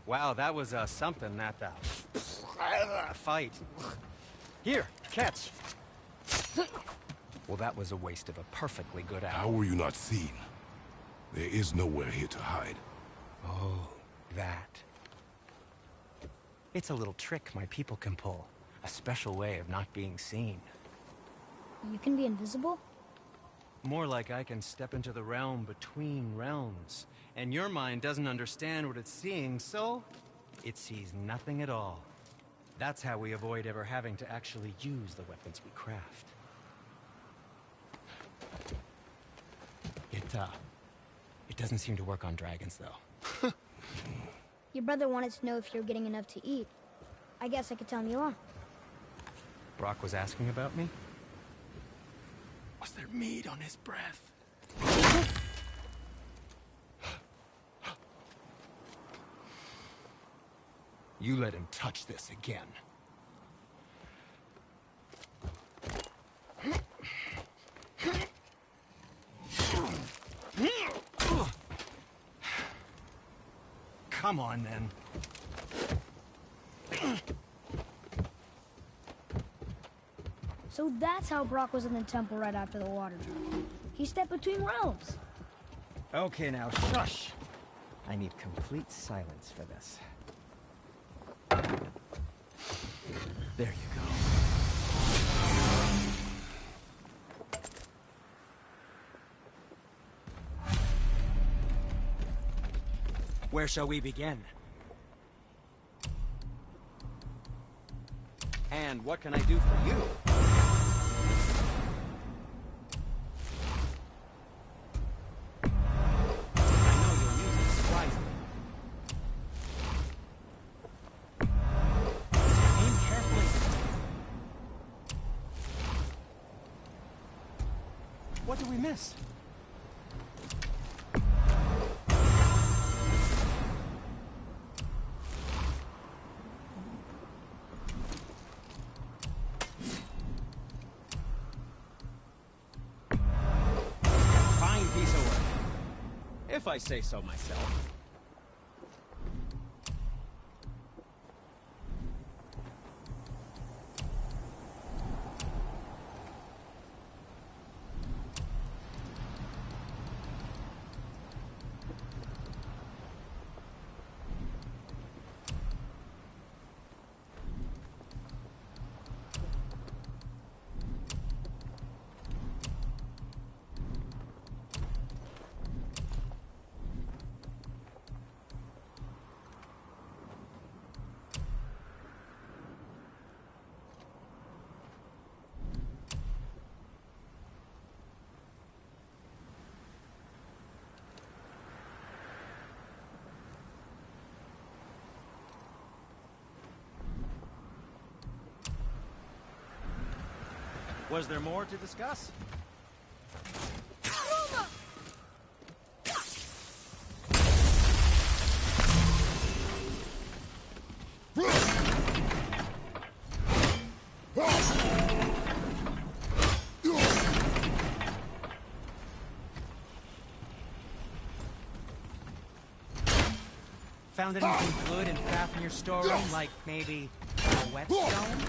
Wow, that was something, that fight. Here, catch. Well, that was a waste of a perfectly good hour. How were you not seen? There is nowhere here to hide. Oh, that. It's a little trick my people can pull. A special way of not being seen. You can be invisible? More like I can step into the realm between realms. And your mind doesn't understand what it's seeing, so it sees nothing at all. That's how we avoid ever having to actually use the weapons we craft. It doesn't seem to work on dragons, though. Your brother wanted to know if you're getting enough to eat. I guess I could tell him you are. Brock was asking about me? Was there meat on his breath? You let him touch this again. Come on, then. So that's how Brock was in the temple right after the water drop. He stepped between realms. Okay, now, shush. I need complete silence for this. There you go. Where shall we begin? And what can I do for you? I know you'll use this wisely. Aim carefully. What did we miss? If I say so myself. Was there more to discuss? Found anything good in Fafnir's storeroom, like maybe a whetstone?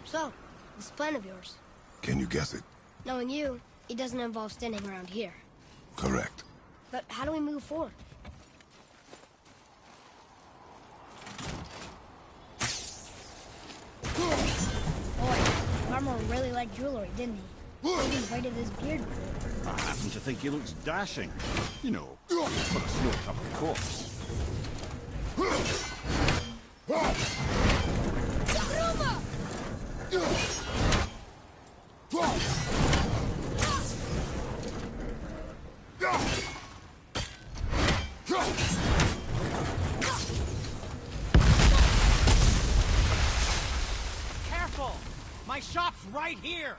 So, this plan of yours. Can you guess it? Knowing you, it doesn't involve standing around here. Correct. But how do we move forward? Boy, Farmer really liked jewelry, didn't he? He even braided his beard before. I happen to think he looks dashing. You know, for a snow-covered corpse. Careful! My shop's right here!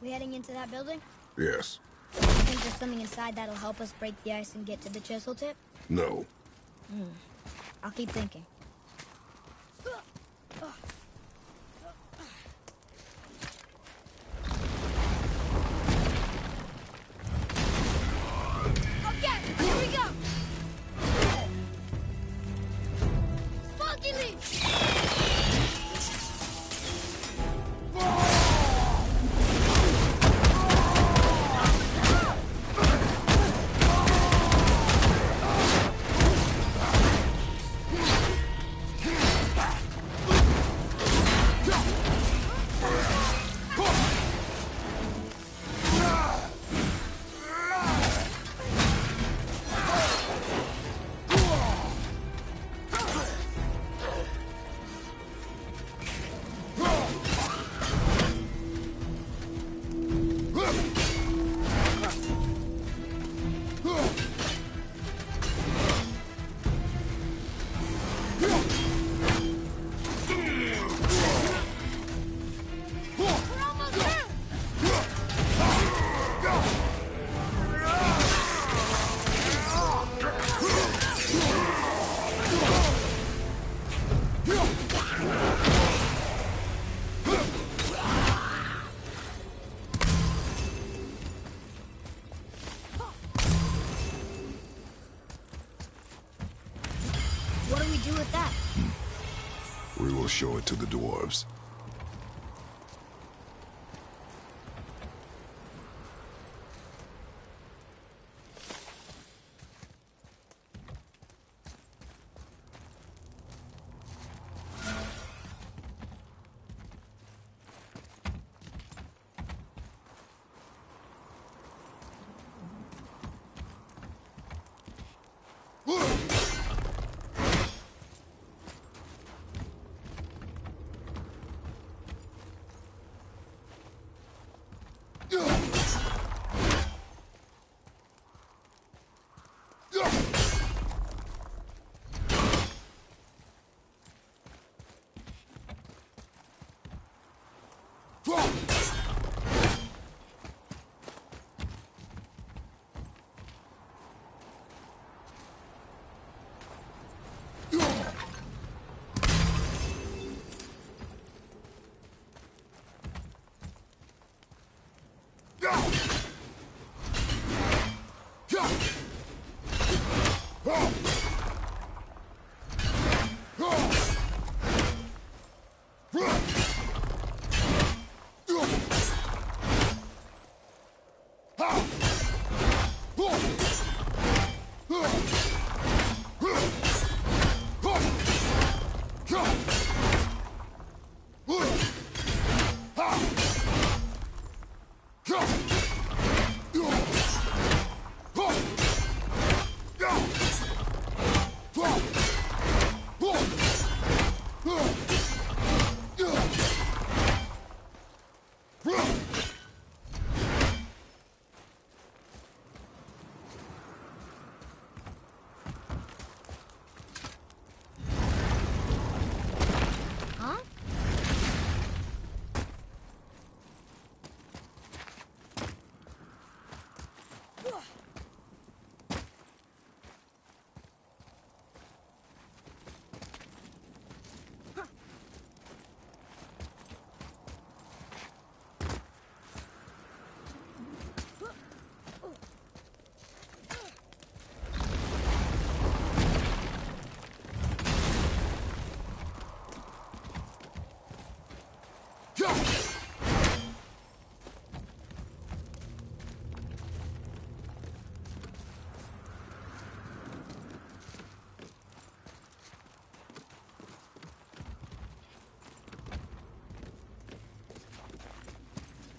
We heading into that building? Yes. I think there's something inside that'll help us break the ice and get to the chisel tip? No. I'll keep thinking. Okay, here we go! Spunky Leaf! What do we do with that? We will show it to the dwarves.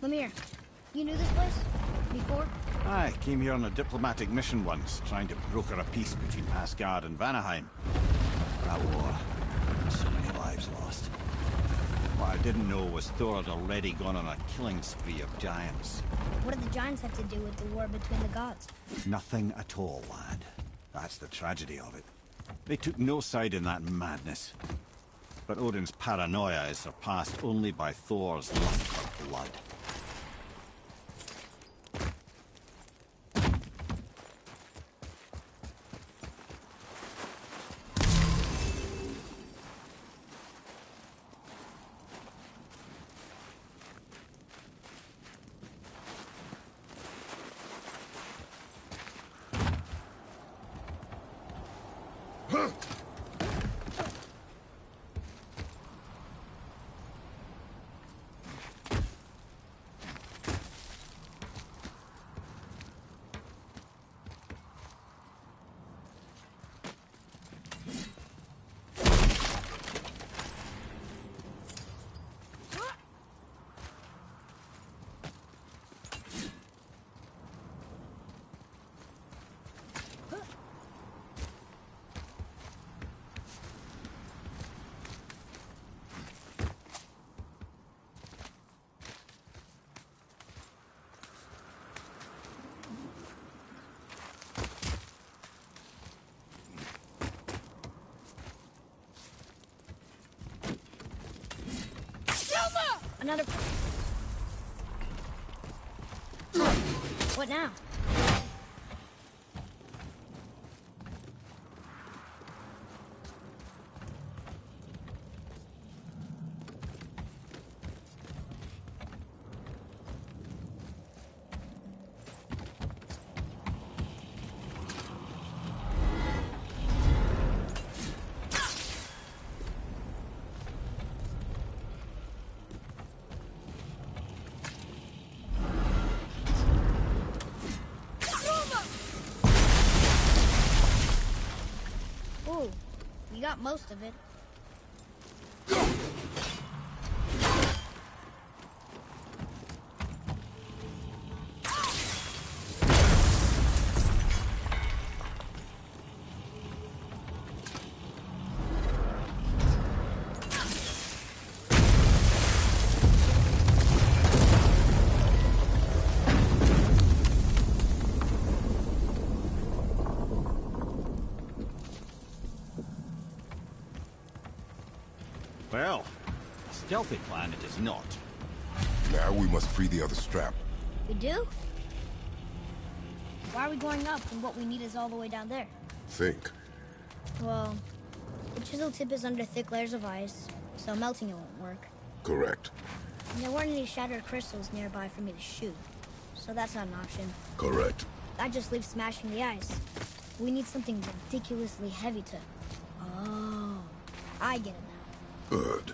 Lemire, you knew this place? Before? I came here on a diplomatic mission once, trying to broker a peace between Asgard and Vanaheim. That war. So many lives lost. What I didn't know was Thor had already gone on a killing spree of giants. What did the giants have to do with the war between the gods? Nothing at all, lad. That's the tragedy of it. They took no side in that madness. But Odin's paranoia is surpassed only by Thor's lust for blood. Another... What now? You got most of it. Well, a stealthy plan it is not. Now we must free the other strap. We do? Why are we going up when what we need is all the way down there? Think. Well, the chisel tip is under thick layers of ice, so melting it won't work. Correct. And there weren't any shattered crystals nearby for me to shoot, so that's not an option. Correct. That just leaves smashing the ice. We need something ridiculously heavy to... Oh, I get it now. Good.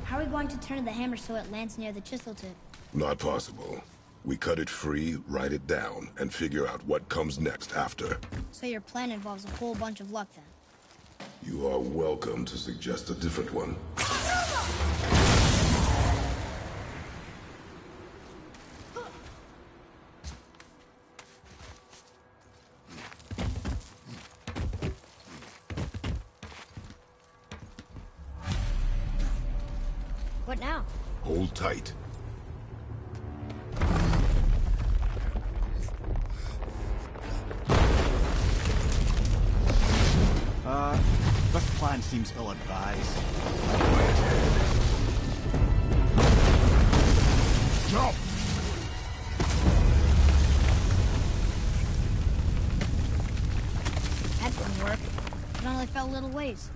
How are we going to turn the hammer so it lands near the chisel tip? Not possible. We cut it free, write it down, and figure out what comes next after. So your plan involves a whole bunch of luck then? You are welcome to suggest a different one. What now? Hold tight. This plan seems ill-advised. Jump! That didn't work. It only fell little ways.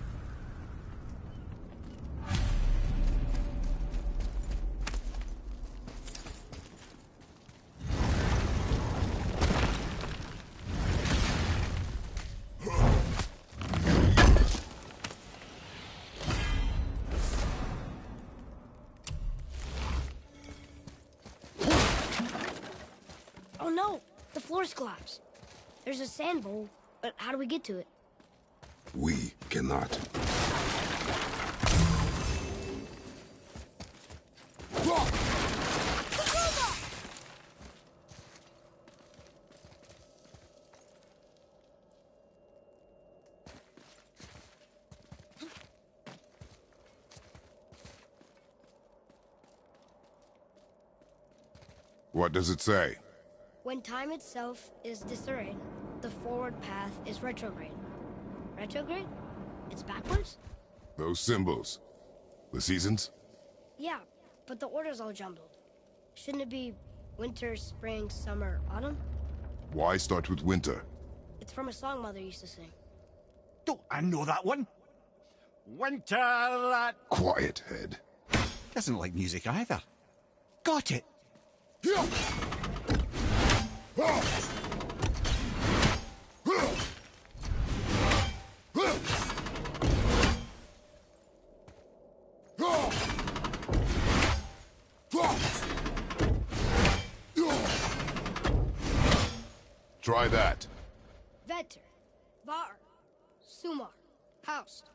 Oh no! The floor's collapsed. There's a sand bowl But how do we get to it? We cannot. What does it say? When time itself is disarrayed, the forward path is retrograde. Retrograde? It's backwards? Those symbols. The seasons? Yeah, but the order's all jumbled. Shouldn't it be winter, spring, summer, autumn? Why start with winter? It's from a song Mother used to sing. Don't I know that one? Winter that... Quiet, Head. Doesn't like music either. Got it. Try that. Vetter, Var, Sumar, Haust.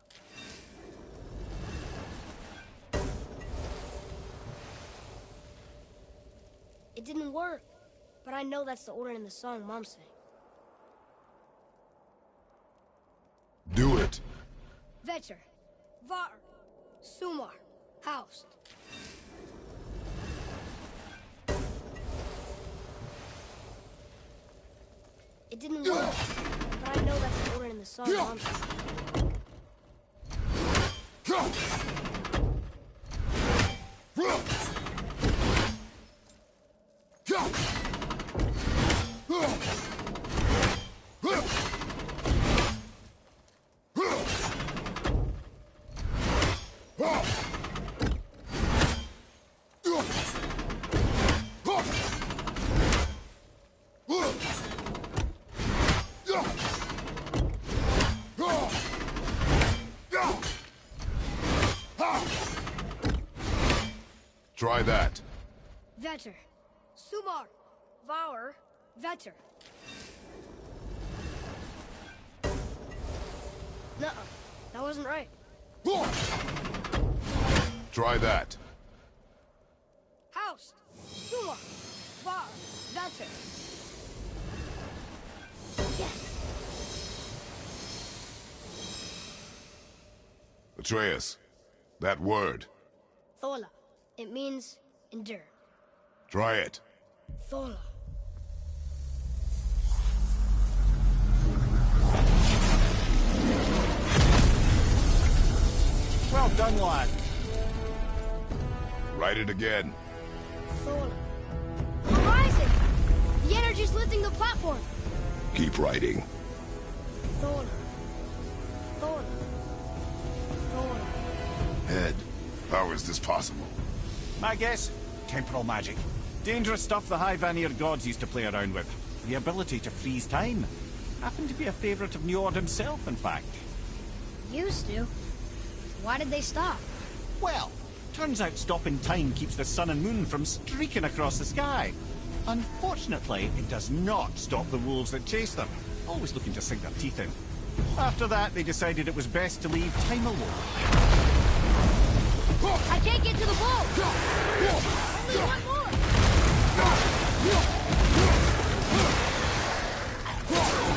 It didn't work, but I know that's the order in the song Mom sang. Do it. Vetter, Var, Sumar, Haust. It didn't work, but I know that's the order in the song Mom sang. Try that. Vetter, Sumar, Var, Vetter. Nuh-uh, that wasn't right. Try that. Haust, Sumar, Var, Vetter. Yes! Atreus, that word. Thola. It means endure. Try it. Thola. Well done, lad. Write it again. Thola. Horizon! The energy's lifting the platform. Keep writing. Thola. Thola. Thola. Head, how is this possible? My guess? Temporal magic. Dangerous stuff the High Vanir gods used to play around with. The ability to freeze time. Happened to be a favorite of Njord himself, in fact. Used to? Why did they stop? Well, turns out stopping time keeps the sun and moon from streaking across the sky. Unfortunately, it does not stop the wolves that chase them, always looking to sink their teeth in. After that, they decided it was best to leave time alone. I can't get to the ball! Only one more! I got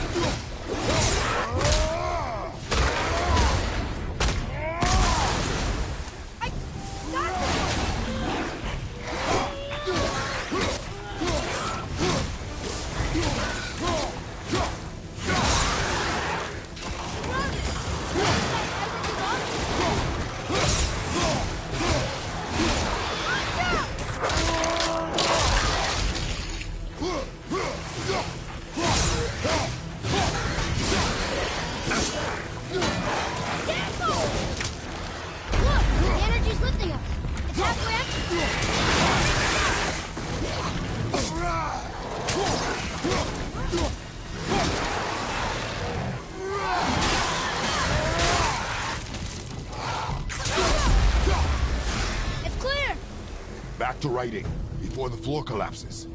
Back to writing, before the floor collapses.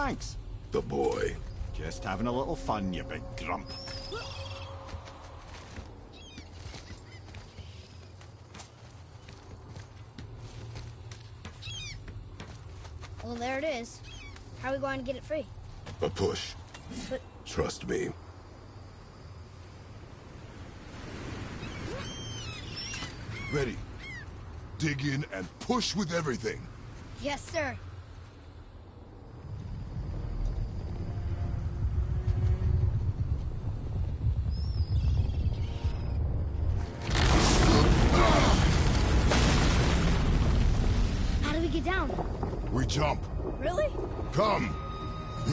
thanks. The boy. Just having a little fun, you big grump. Well, there it is. How are we going to get it free? A push. But Trust me. Ready. Dig in and push with everything. yes, sir. How do we get down? We jump. Really? Come. Do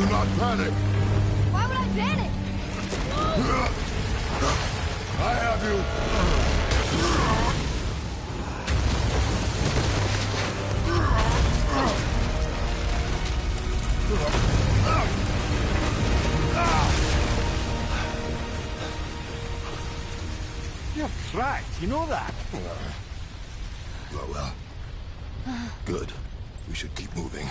not panic. Why would I panic? I have you. You're cracked, you know that? Well. Good. We should keep moving.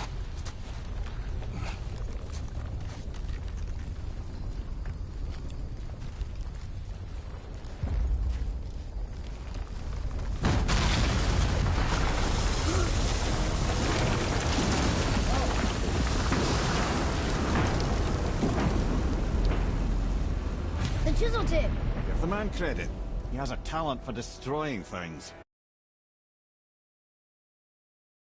The chisel tip. Give the man credit. He has a talent for destroying things.